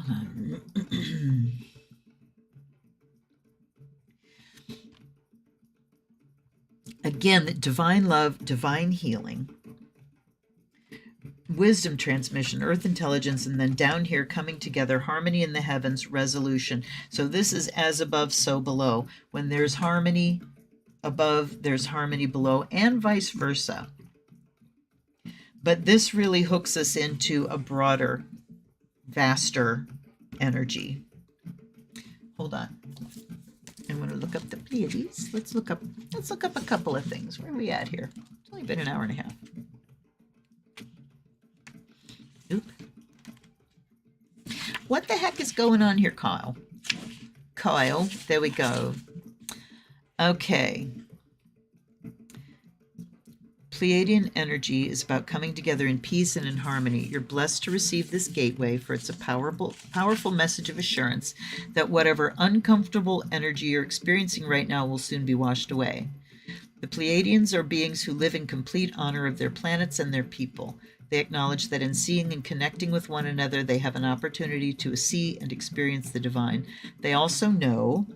on. Again, divine love, divine healing, wisdom transmission, earth intelligence, and then down here coming together, harmony in the heavens, resolution. So this is as above, so below. When there's harmony above, there's harmony below, and vice versa. But this really hooks us into a broader, vaster energy. Hold on. I'm going to look up the Pleiades. Let's look up a couple of things. Where are we at here? It's only been an hour and a half. Oop. What the heck is going on here, Kyle? Kyle, there we go. Okay. Pleiadian energy is about coming together in peace and in harmony. You're blessed to receive this gateway, for it's a powerful message of assurance that whatever uncomfortable energy you're experiencing right now will soon be washed away. The Pleiadians are beings who live in complete honor of their planets and their people. They acknowledge that in seeing and connecting with one another, they have an opportunity to see and experience the divine. They also know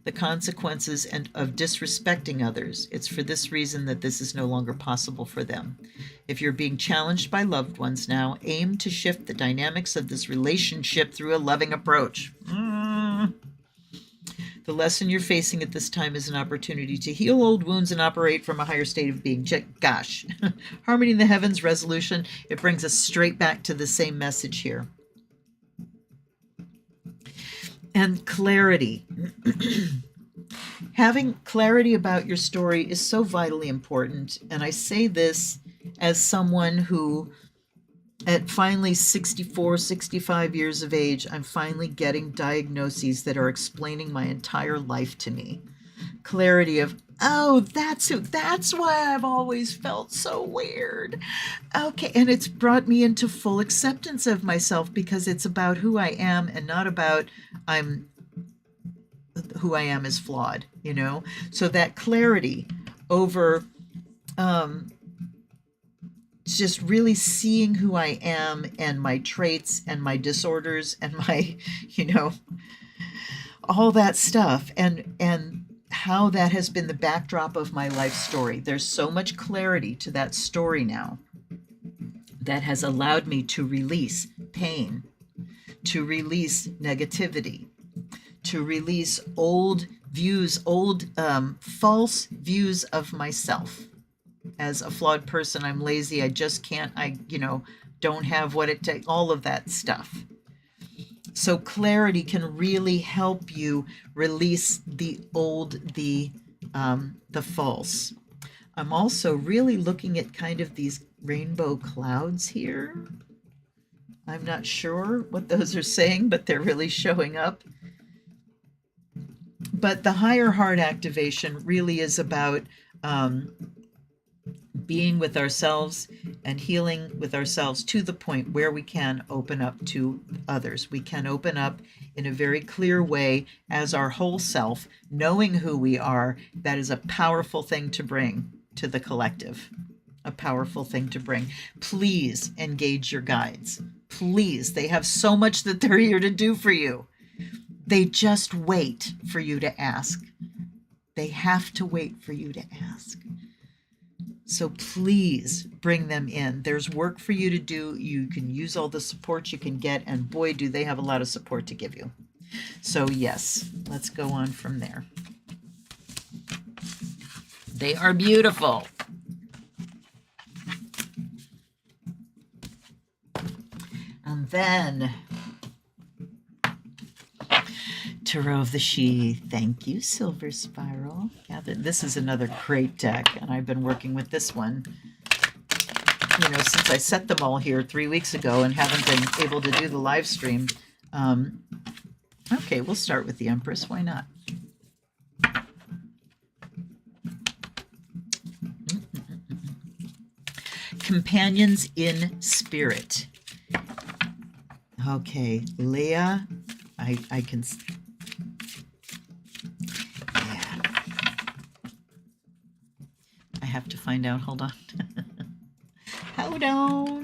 the consequences of disrespecting others. It's for this reason that this is no longer possible for them. If you're being challenged by loved ones now, aim to shift the dynamics of this relationship through a loving approach. The lesson you're facing at this time is an opportunity to heal old wounds and operate from a higher state of being. Gosh, harmony in the heavens, resolution, it brings us straight back to the same message here. And clarity. Having clarity about your story is so vitally important. And I say this as someone who, at finally 64, 65 years of age, I'm finally getting diagnoses that are explaining my entire life to me. Clarity of, oh, that's why I've always felt so weird. Okay, and it's brought me into full acceptance of myself, because it's about who I am and not about who I am is flawed, So that clarity over um, just really seeing who I am and my traits and my disorders and my, you know, all that stuff, and how that has been the backdrop of my life story. There's so much clarity to that story now that has allowed me to release pain, to release negativity, to release old views, old false views of myself. As a flawed person, I'm lazy, I just can't, don't have what it takes, all of that stuff. So clarity can really help you release the old, the false. I'm also really looking at kind of these rainbow clouds here. I'm not sure what those are saying, but they're really showing up. But the higher heart activation really is about being with ourselves and healing with ourselves to the point where we can open up to others. We can open up in a very clear way as our whole self, knowing who we are. That is a powerful thing to bring to the collective, a powerful thing to bring. Please engage your guides. Please, they have so much that they're here to do for you. They just wait for you to ask. They have to wait for you to ask. So please bring them in. There's work for you to do. You can use all the support you can get, and boy, do they have a lot of support to give you. So yes, let's go on from there. They are beautiful. And then Tarot of the She. Thank you, Silver Spiral. Yeah, this is another great deck, and I've been working with this one, since I set them all here 3 weeks ago and haven't been able to do the live stream. Okay, we'll start with the Empress. Why not? Companions in Spirit. Okay, Leah, I can... Yeah. I have to find out. Hold on. Hold on.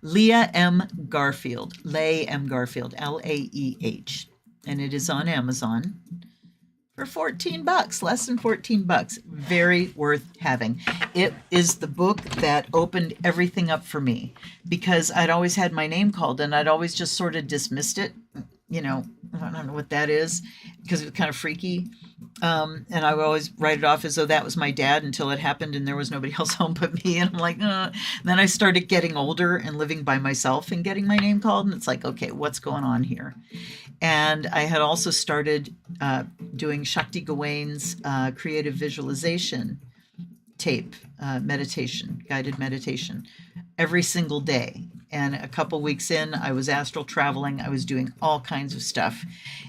Leah M. Garfield. Leah M. Garfield. Laeh. And it is on Amazon for $14, less than $14. Very worth having. It is the book that opened everything up for me, because I'd always had my name called and I'd always just sort of dismissed it. I don't know what that is, because it was kind of freaky. And I would always write it off as though that was my dad until it happened and there was nobody else home but me. And I'm like, Then I started getting older and living by myself and getting my name called. And it's like, okay, what's going on here? And I had also started doing Shakti Gawain's creative visualization tape, meditation, guided meditation, every single day. And a couple weeks in, I was astral traveling. I was doing all kinds of stuff.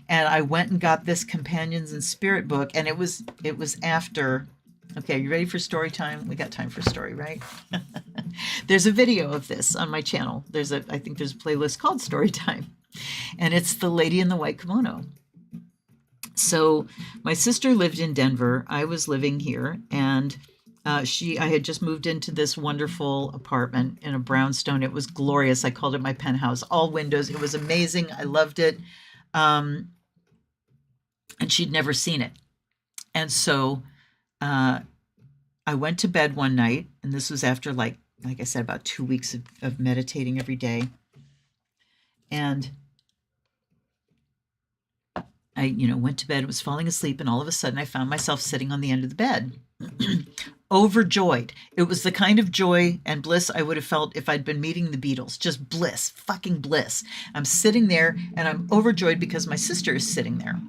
And I went and got this Companions in Spirit book. And it was after, okay, you ready for story time? We got time for story, right? There's a video of this on my channel. I think there's a playlist called Story Time. And it's the lady in the white kimono. So my sister lived in Denver. I was living here, and I had just moved into this wonderful apartment in a brownstone. It was glorious. I called it my penthouse, all windows. It was amazing. I loved it. And she'd never seen it. And so I went to bed one night, and this was after, like I said, about 2 weeks of meditating every day. And I, went to bed, was falling asleep, and all of a sudden I found myself sitting on the end of the bed, overjoyed. It was the kind of joy and bliss I would have felt if I'd been meeting the Beatles. Just bliss, fucking bliss. I'm sitting there and I'm overjoyed because my sister is sitting there.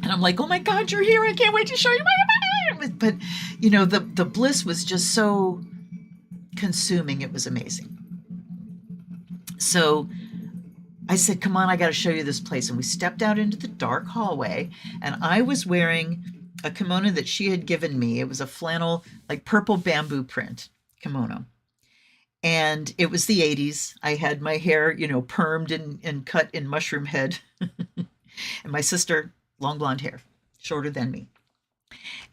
And I'm like, oh my God, you're here. I can't wait to show you. But, the bliss was just so consuming. It was amazing. So I said, come on, I got to show you this place. And we stepped out into the dark hallway, and I was wearing a kimono that she had given me. It was a flannel, like purple bamboo print kimono. And it was the 80s. I had my hair, permed and cut in mushroom head. And my sister, long blonde hair, shorter than me.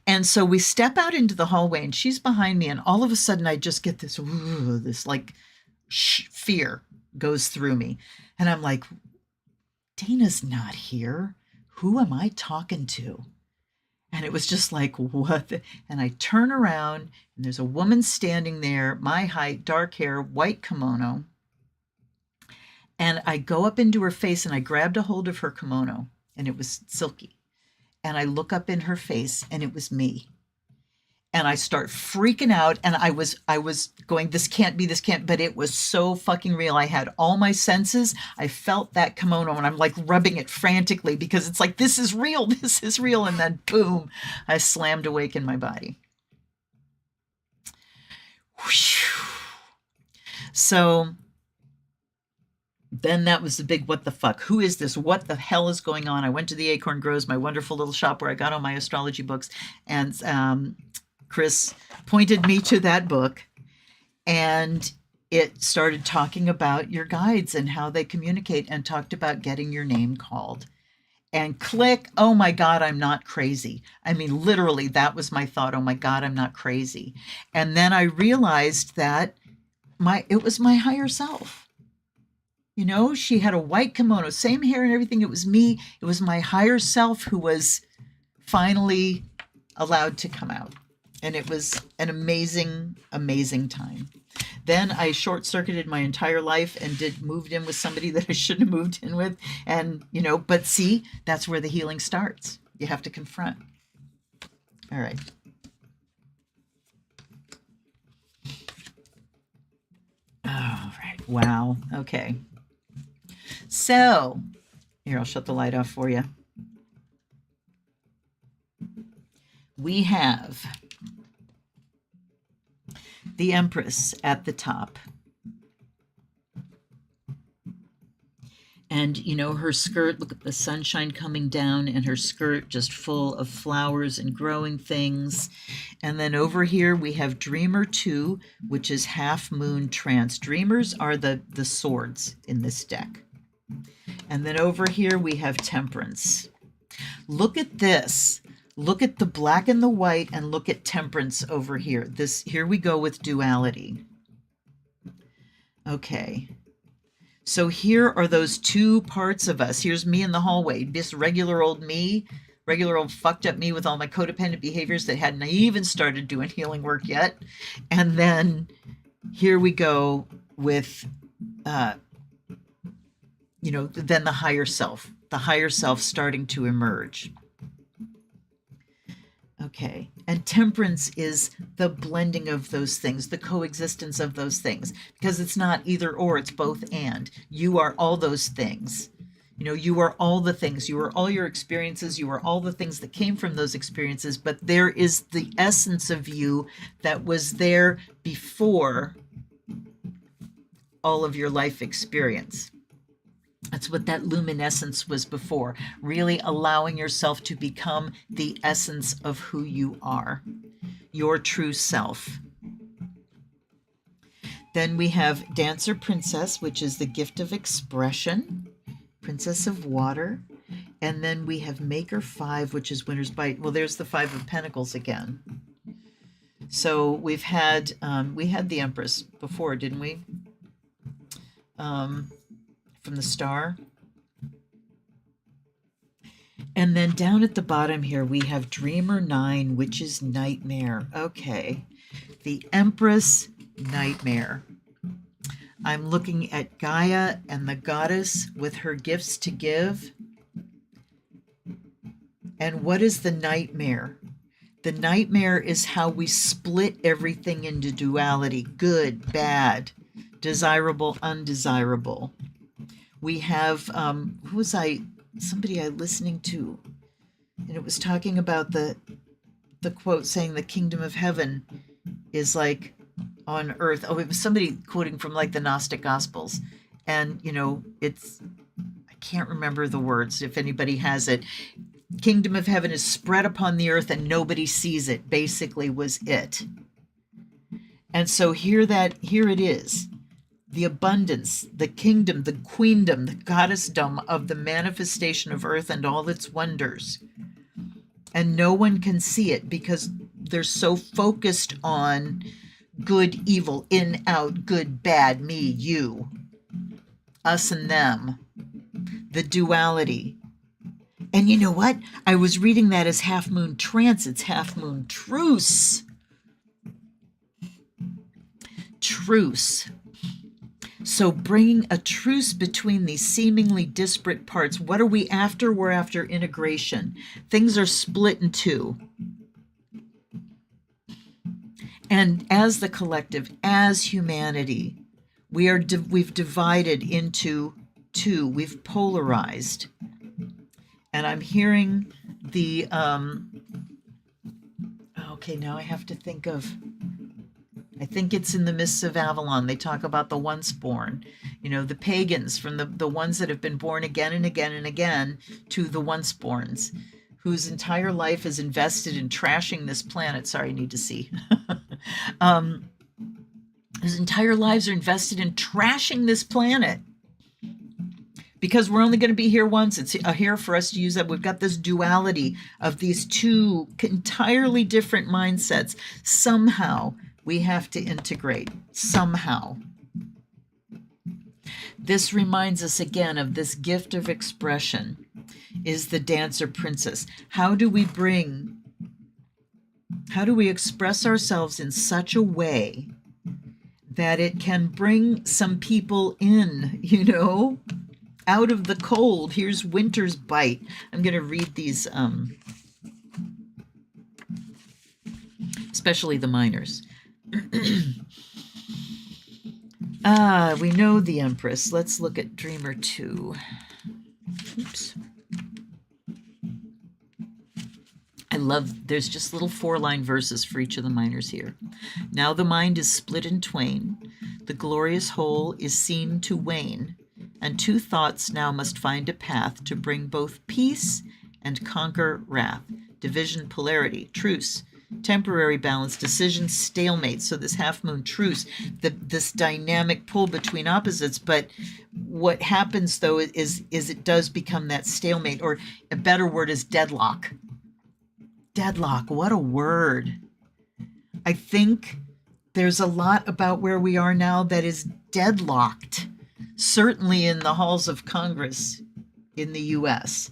And so we step out into the hallway, and she's behind me, and all of a sudden I just get this, this like fear goes through me. And I'm like, Dana's not here. Who am I talking to? And it was just like, what? And I turn around, and there's a woman standing there, my height, dark hair, white kimono. And I go up into her face, and I grabbed a hold of her kimono, and it was silky. And I look up in her face, and it was me. And I start freaking out, and I was going, this can't be, but it was so fucking real. I had all my senses. I felt that kimono, and I'm like rubbing it frantically because it's like, this is real. And then boom, I slammed awake in my body. So then that was the big what the fuck. Who is this? What the hell is going on? I went to the Acorn Groves, my wonderful little shop where I got all my astrology books, and Chris pointed me to that book, and it started talking about your guides and how they communicate, and talked about getting your name called. And click, oh my God, I'm not crazy. I mean, literally, that was my thought. Oh my God, I'm not crazy. And then I realized that it was my higher self. You know, she had a white kimono, same hair and everything. It was me. It was my higher self who was finally allowed to come out. And it was an amazing, amazing time. Then I short-circuited my entire life and moved in with somebody that I shouldn't have moved in with. And, you know, but see, that's where the healing starts. You have to confront. All right. All right. Wow. Okay. So, here, I'll shut the light off for you. We have the Empress at the top. And, you know, her skirt, look at the sunshine coming down, and her skirt just full of flowers and growing things. And then over here we have Dreamer 2, which is half moon trance. Dreamers are the swords in this deck. And then over here we have Temperance. Look at this. Look at the black and the white, and look at Temperance over here. Here we go with duality. Okay. So here are those two parts of us. Here's me in the hallway, this regular old me, regular old fucked up me with all my codependent behaviors that hadn't even started doing healing work yet. And then here we go with, you know, then the higher self starting to emerge. Okay. And Temperance is the blending of those things, the coexistence of those things, because it's not either or, it's both and. You are all those things. You know, you are all the things. You are all your experiences. You are all the things that came from those experiences, but there is the essence of you that was there before all of your life experience. That's what that luminescence was before, really allowing yourself to become the essence of who you are, your true self. Then we have Dancer Princess, which is the gift of expression, Princess of Water. And then we have Maker 5, which is Winter's Bite. Well, there's the 5 of Pentacles again. So we've had, we had the Empress before, didn't we? From the Star. And then down at the bottom here, we have Dreamer 9, which is Nightmare. Okay. The Empress, Nightmare. I'm looking at Gaia and the goddess with her gifts to give. And what is the nightmare? The nightmare is how we split everything into duality, good, bad, desirable, undesirable. We have, somebody I listening to, and it was talking about the quote saying the kingdom of heaven is like on earth. Oh, it was somebody quoting from like the Gnostic Gospels. And, you know, I can't remember the words if anybody has it. Kingdom of heaven is spread upon the earth and nobody sees it, basically was it. And so here it is. The abundance, the kingdom, the queendom, the goddessdom of the manifestation of earth and all its wonders. and no one can see it because they're so focused on good, evil, in, out, good, bad, me, you, us and them, the duality. And you know what? I was reading that as half moon trance. It's half moon truce. Truce. So bringing a truce between these seemingly disparate parts. What are we after? We're after integration. Things are split in two. And as the collective, as humanity, we've divided into two. We've polarized. And I'm hearing the okay, now I have to think of, I think it's in the Mists of Avalon. They talk about the once born, the pagans, from the ones that have been born again and again and again, to the once borns, whose entire life is invested in trashing this planet. Sorry, I need to see. Whose entire lives are invested in trashing this planet. Because we're only going to be here once. It's here for us to use that. We've got this duality of these two entirely different mindsets. Somehow we have to integrate. Somehow. This reminds us again of this gift of expression, is the Dancer Princess. How do we express ourselves in such a way that it can bring some people in, out of the cold? Here's winter's bite. I'm going to read these, especially the minors. We know the Empress. Let's look at Dreamer 2. Oops. I love, there's just little 4-line verses for each of the minors here. Now the mind is split in twain. The glorious whole is seen to wane. And two thoughts now must find a path to bring both peace and conquer wrath. Division, polarity, truce, temporary balance, decision, stalemate. So this half-moon truce, this dynamic pull between opposites. But what happens, though, is it does become that stalemate, or a better word is deadlock. Deadlock, what a word. I think there's a lot about where we are now that is deadlocked. Certainly in the halls of Congress in the U.S.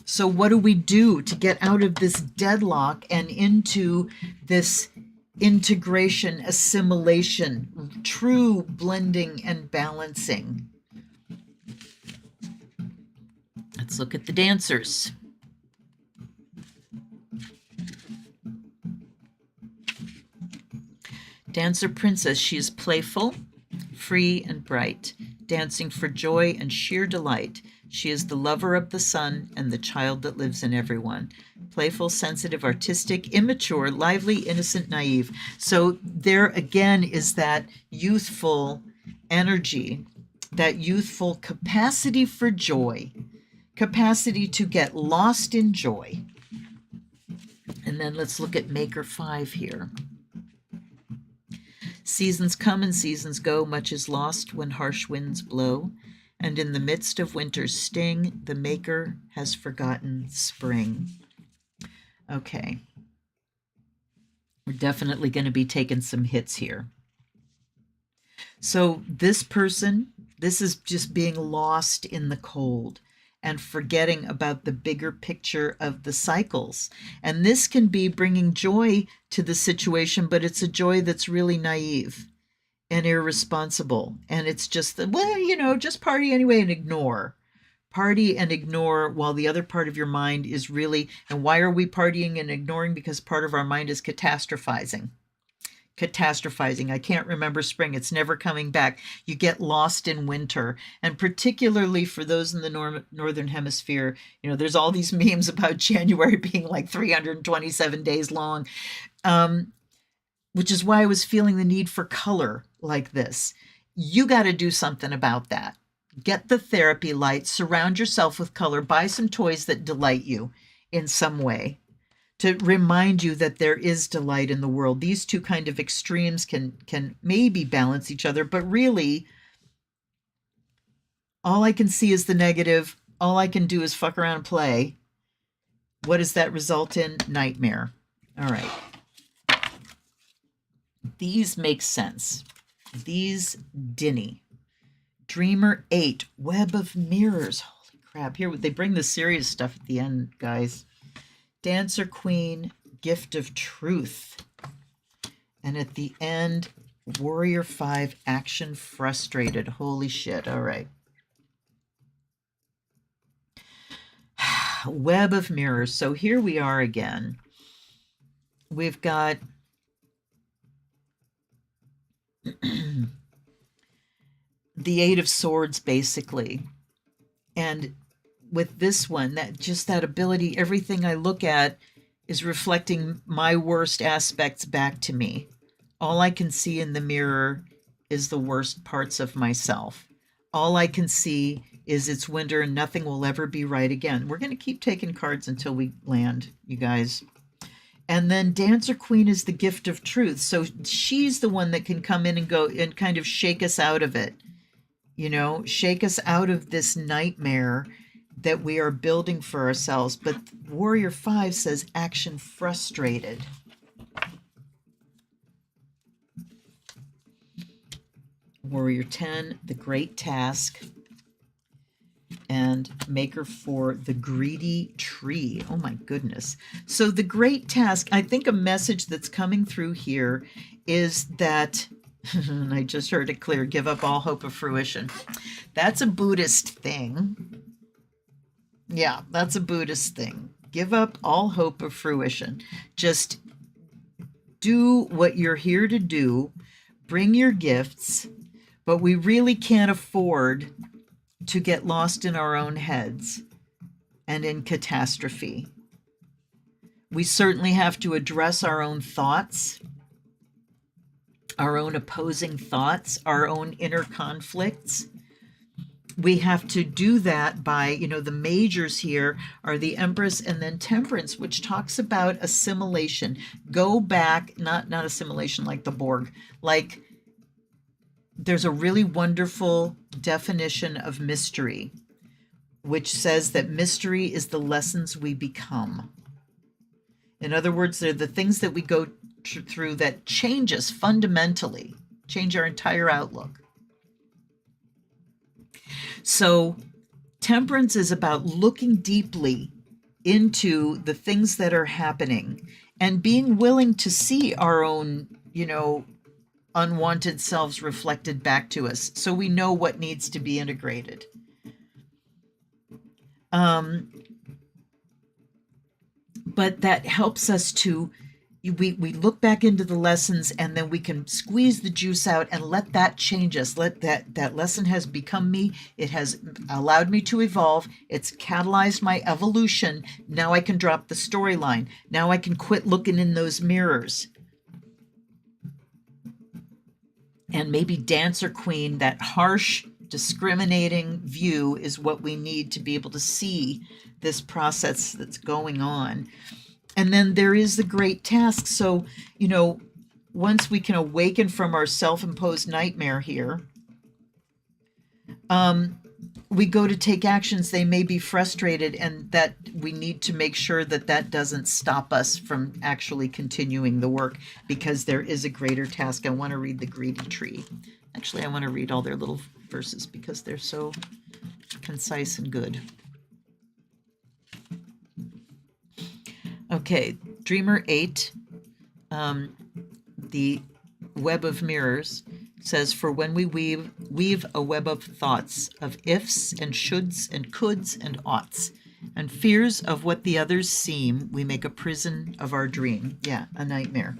So what do we do to get out of this deadlock and into this integration, assimilation, true blending and balancing? Let's look at the dancers. Dancer Princess, she is playful, free and bright, dancing for joy and sheer delight. She is the lover of the sun and the child that lives in everyone. Playful, sensitive, artistic, immature, lively, innocent, naive. So there again is that youthful energy, that youthful capacity for joy, capacity to get lost in joy. And then let's look at Maker 5 here. Seasons come and seasons go, much is lost when harsh winds blow, and in the midst of winter's sting, the Maker has forgotten spring. Okay. We're definitely going to be taking some hits here. So this person, this is just being lost in the cold and forgetting about the bigger picture of the cycles. And this can be bringing joy to the situation, but it's a joy that's really naive and irresponsible. And it's just that, well, just party anyway and ignore. Party and ignore while the other part of your mind is really, and why are we partying and ignoring? Because part of our mind is catastrophizing. I can't remember spring. It's never coming back. You get lost in winter. And particularly for those in the northern hemisphere, there's all these memes about January being like 327 days long, which is why I was feeling the need for color like this. You got to do something about that. Get the therapy light, surround yourself with color, buy some toys that delight you in some way, to remind you that there is delight in the world. These two kind of extremes can maybe balance each other, but really, all I can see is the negative. All I can do is fuck around and play. What does that result in? Nightmare. All right. These make sense. These dinny. Dreamer 8, Web of Mirrors. Holy crap. Here, they bring the serious stuff at the end, guys. Dancer Queen, Gift of Truth. And at the end, Warrior 5, Action Frustrated. Holy shit. All right. Web of Mirrors. So here we are again. We've got the Eight of Swords, basically. And with this one, that ability, everything I look at is reflecting my worst aspects back to me. All I can see in the mirror is the worst parts of myself. All I can see is it's winter and nothing will ever be right again. We're going to keep taking cards until we land, you guys. And then Dancer Queen is the Gift of Truth. So she's the one that can come in and go and kind of shake us out of it. You know, shake us out of this nightmare that we are building for ourselves. But Warrior 5 says Action Frustrated. Warrior 10, the Great Task. And Maker 4, the Greedy Tree. Oh my goodness. So the Great Task, I think a message that's coming through here is that, and I just heard it clear, give up all hope of fruition. That's a Buddhist thing. Yeah, that's a Buddhist thing. Give up all hope of fruition. Just do what you're here to do. Bring your gifts. But we really can't afford to get lost in our own heads and in catastrophe. We certainly have to address our own thoughts, our own opposing thoughts, our own inner conflicts. We have to do that by, the majors here are the Empress and then Temperance, which talks about assimilation. Go back, not assimilation like the Borg, like there's a really wonderful definition of mystery, which says that mystery is the lessons we become. In other words, they're the things that we go through that change us fundamentally, change our entire outlook. So Temperance is about looking deeply into the things that are happening and being willing to see our own, unwanted selves reflected back to us, so we know what needs to be integrated. But that helps us to, we look back into the lessons and then we can squeeze the juice out and let that change us. Let that lesson has become me. It has allowed me to evolve. It's catalyzed my evolution. Now I can drop the storyline. Now I can quit looking in those mirrors. And maybe Dancer Queen, that harsh, discriminating view is what we need to be able to see this process that's going on. And then there is the Great Task. So, once we can awaken from our self-imposed nightmare here, we go to take actions. They may be frustrated, and that we need to make sure that doesn't stop us from actually continuing the work, because there is a greater task. I want to read the Greedy Tree. Actually, I want to read all their little verses because they're so concise and good. Okay, Dreamer 8, the Web of Mirrors, says, for when we weave a web of thoughts, of ifs and shoulds and coulds and oughts, and fears of what the others seem, we make a prison of our dream. Yeah, a nightmare.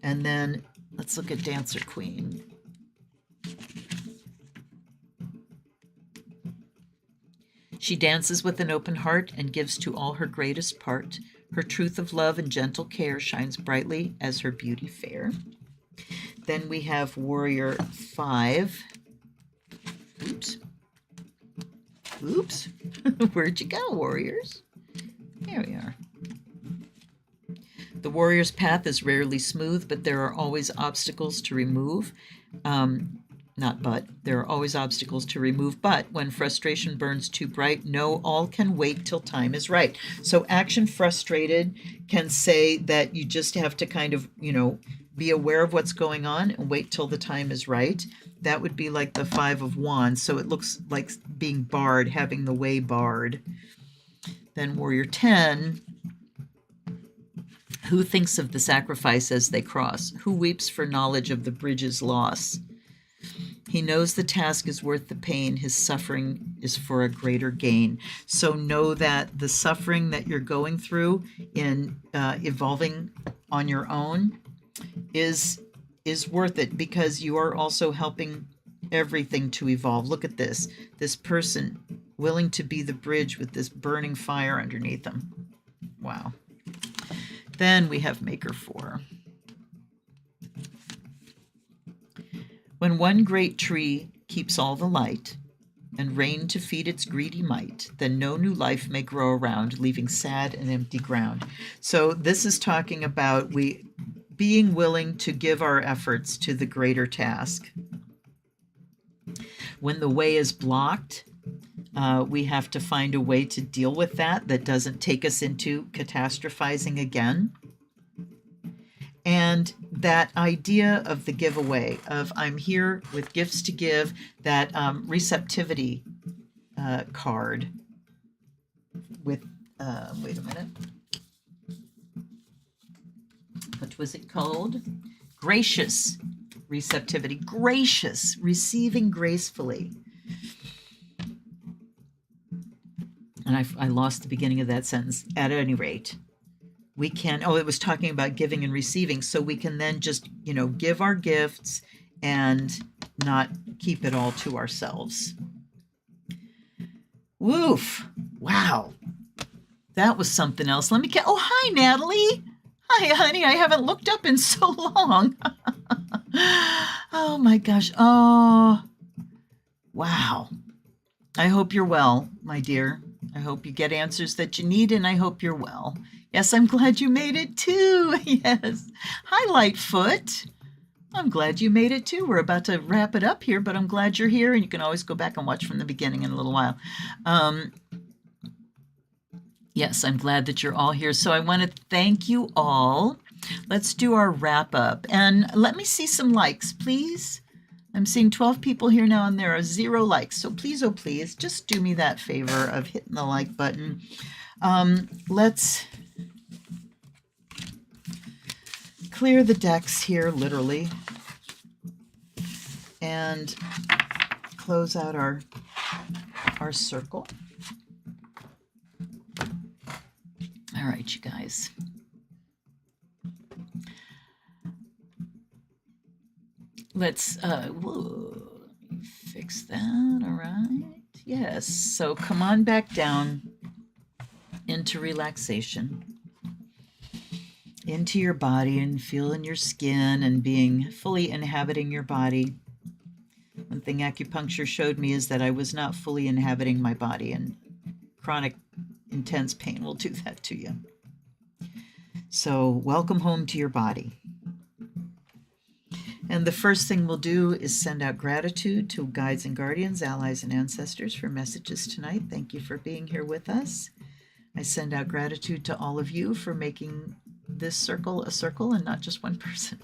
And then let's look at Dancer Queen. She dances with an open heart and gives to all her greatest part. Her truth of love and gentle care shines brightly as her beauty fair. Then we have Warrior 5. Oops. Where'd you go, warriors? There we are. The warrior's path is rarely smooth, but there are always obstacles to remove. not but. There are always obstacles to remove, but when frustration burns too bright, no, all can wait till time is right. So action frustrated can say that you just have to kind of, be aware of what's going on and wait till the time is right. That would be like the Five of Wands. So it looks like being barred, having the way barred. Then Warrior 10. Who thinks of the sacrifice as they cross? Who weeps for knowledge of the bridge's loss? He knows the task is worth the pain. His suffering is for a greater gain. So know that the suffering that you're going through in evolving on your own is worth it, because you are also helping everything to evolve. Look at this. This person willing to be the bridge with this burning fire underneath them. Wow. Then we have Maker 4. When one great tree keeps all the light and rain to feed its greedy might, then no new life may grow around, leaving sad and empty ground. So this is talking about we being willing to give our efforts to the greater task. When the way is blocked, we have to find a way to deal with that doesn't take us into catastrophizing again. And that idea of the giveaway, of I'm here with gifts to give, that receptivity card with, wait a minute. What was it called? Gracious receptivity. Gracious, receiving gracefully. And I lost the beginning of that sentence. At any rate, we can, it was talking about giving and receiving. So we can then just, give our gifts and not keep it all to ourselves. Woof. Wow. That was something else. Let me get, oh, hi, Natalie. Hi, honey. I haven't looked up in so long. Oh, my gosh. Oh, wow. I hope you're well, my dear. I hope you get answers that you need, and I hope you're well. Yes, I'm glad you made it too. Yes. Hi, Lightfoot. I'm glad you made it too. We're about to wrap it up here, but I'm glad you're here, and you can always go back and watch from the beginning in a little while. Yes, I'm glad that you're all here. So I want to thank you all. Let's do our wrap up. And let me see some likes, please. I'm seeing 12 people here now, and there are 0 likes. So please, oh please, just do me that favor of hitting the like button. Let's clear the decks here, literally, and close out our circle. All right, you guys. Let's fix that. All right. Yes. So come on back down into relaxation, into your body, and feeling your skin and being fully inhabiting your body. One thing acupuncture showed me is that I was not fully inhabiting my body, and chronic intense pain will do that to you. So welcome home to your body. And the first thing we'll do is send out gratitude to guides and guardians, allies and ancestors for messages tonight. Thank you for being here with us. I send out gratitude to all of you for making this circle a circle and not just one person.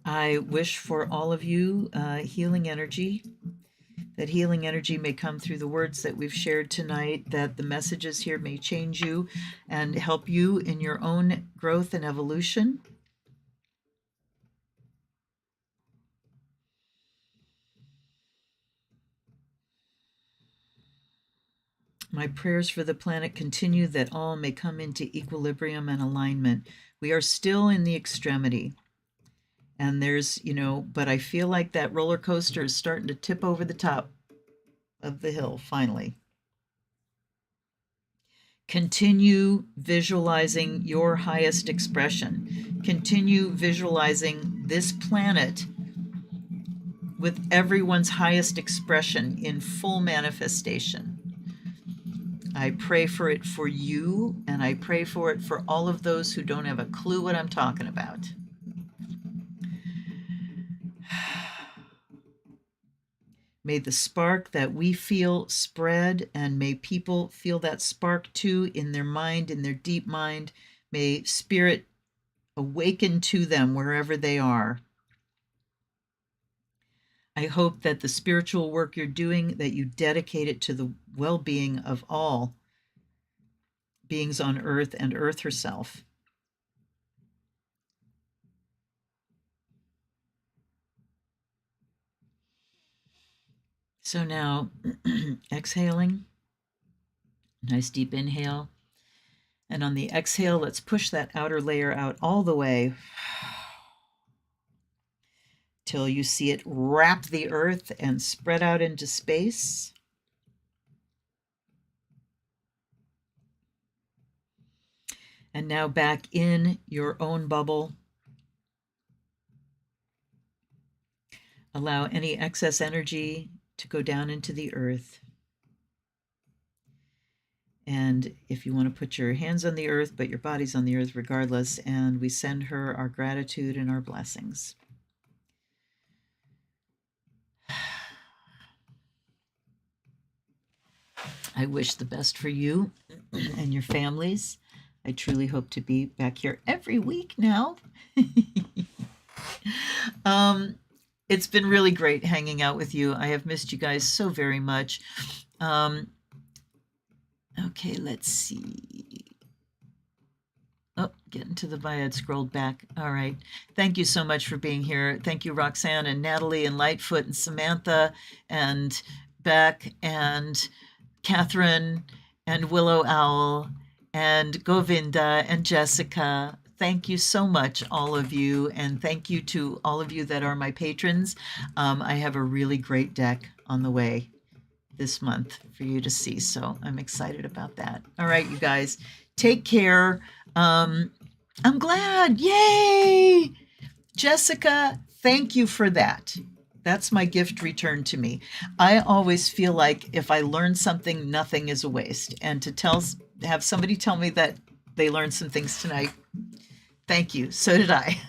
I wish for all of you healing energy, that healing energy may come through the words that we've shared tonight, that the messages here may change you and help you in your own growth and evolution. My prayers for the planet continue, that all may come into equilibrium and alignment. We are still in the extremity. And there's, but I feel like that roller coaster is starting to tip over the top of the hill, finally. Continue visualizing your highest expression. Continue visualizing this planet with everyone's highest expression in full manifestation. I pray for it for you, and I pray for it for all of those who don't have a clue what I'm talking about. May the spark that we feel spread, and may people feel that spark too in their mind, in their deep mind. May spirit awaken to them wherever they are. I hope that the spiritual work you're doing, that you dedicate it to the well-being of all beings on earth and earth herself. So now exhaling, nice deep inhale. And on the exhale, let's push that outer layer out all the way till you see it wrap the earth and spread out into space. And now back in your own bubble. Allow any excess energy to go down into the earth. And if you want to put your hands on the earth, but your body's on the earth regardless, and we send her our gratitude and our blessings. I wish the best for you and your families. I truly hope to be back here every week now. It's been really great hanging out with you. I have missed you guys so very much. Okay, let's see. Oh, getting to the bio, I had scrolled back. All right. Thank you so much for being here. Thank you, Roxanne and Natalie and Lightfoot and Samantha and Beck and Catherine and Willow Owl and Govinda and Jessica. Thank you so much, all of you. And thank you to all of you that are my patrons. I have a really great deck on the way this month for you to see. So I'm excited about that. All right, you guys, take care. I'm glad. Yay! Jessica, thank you for that. That's my gift returned to me. I always feel like if I learn something, nothing is a waste. And to have somebody tell me that they learned some things tonight, thank you. So did I.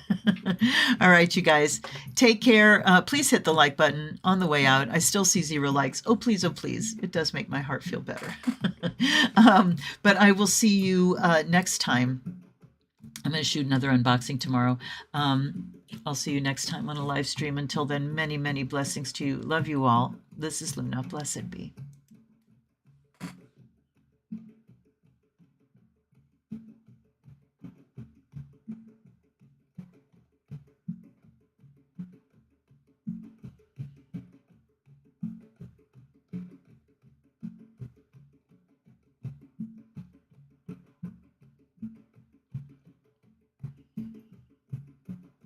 All right, you guys, take care. Please hit the like button on the way out. I still see 0 likes. Oh, please. Oh, please. It does make my heart feel better. But I will see you next time. I'm going to shoot another unboxing tomorrow. I'll see you next time on a live stream. Until then, many, many blessings to you. Love you all. This is Luna. Blessed be.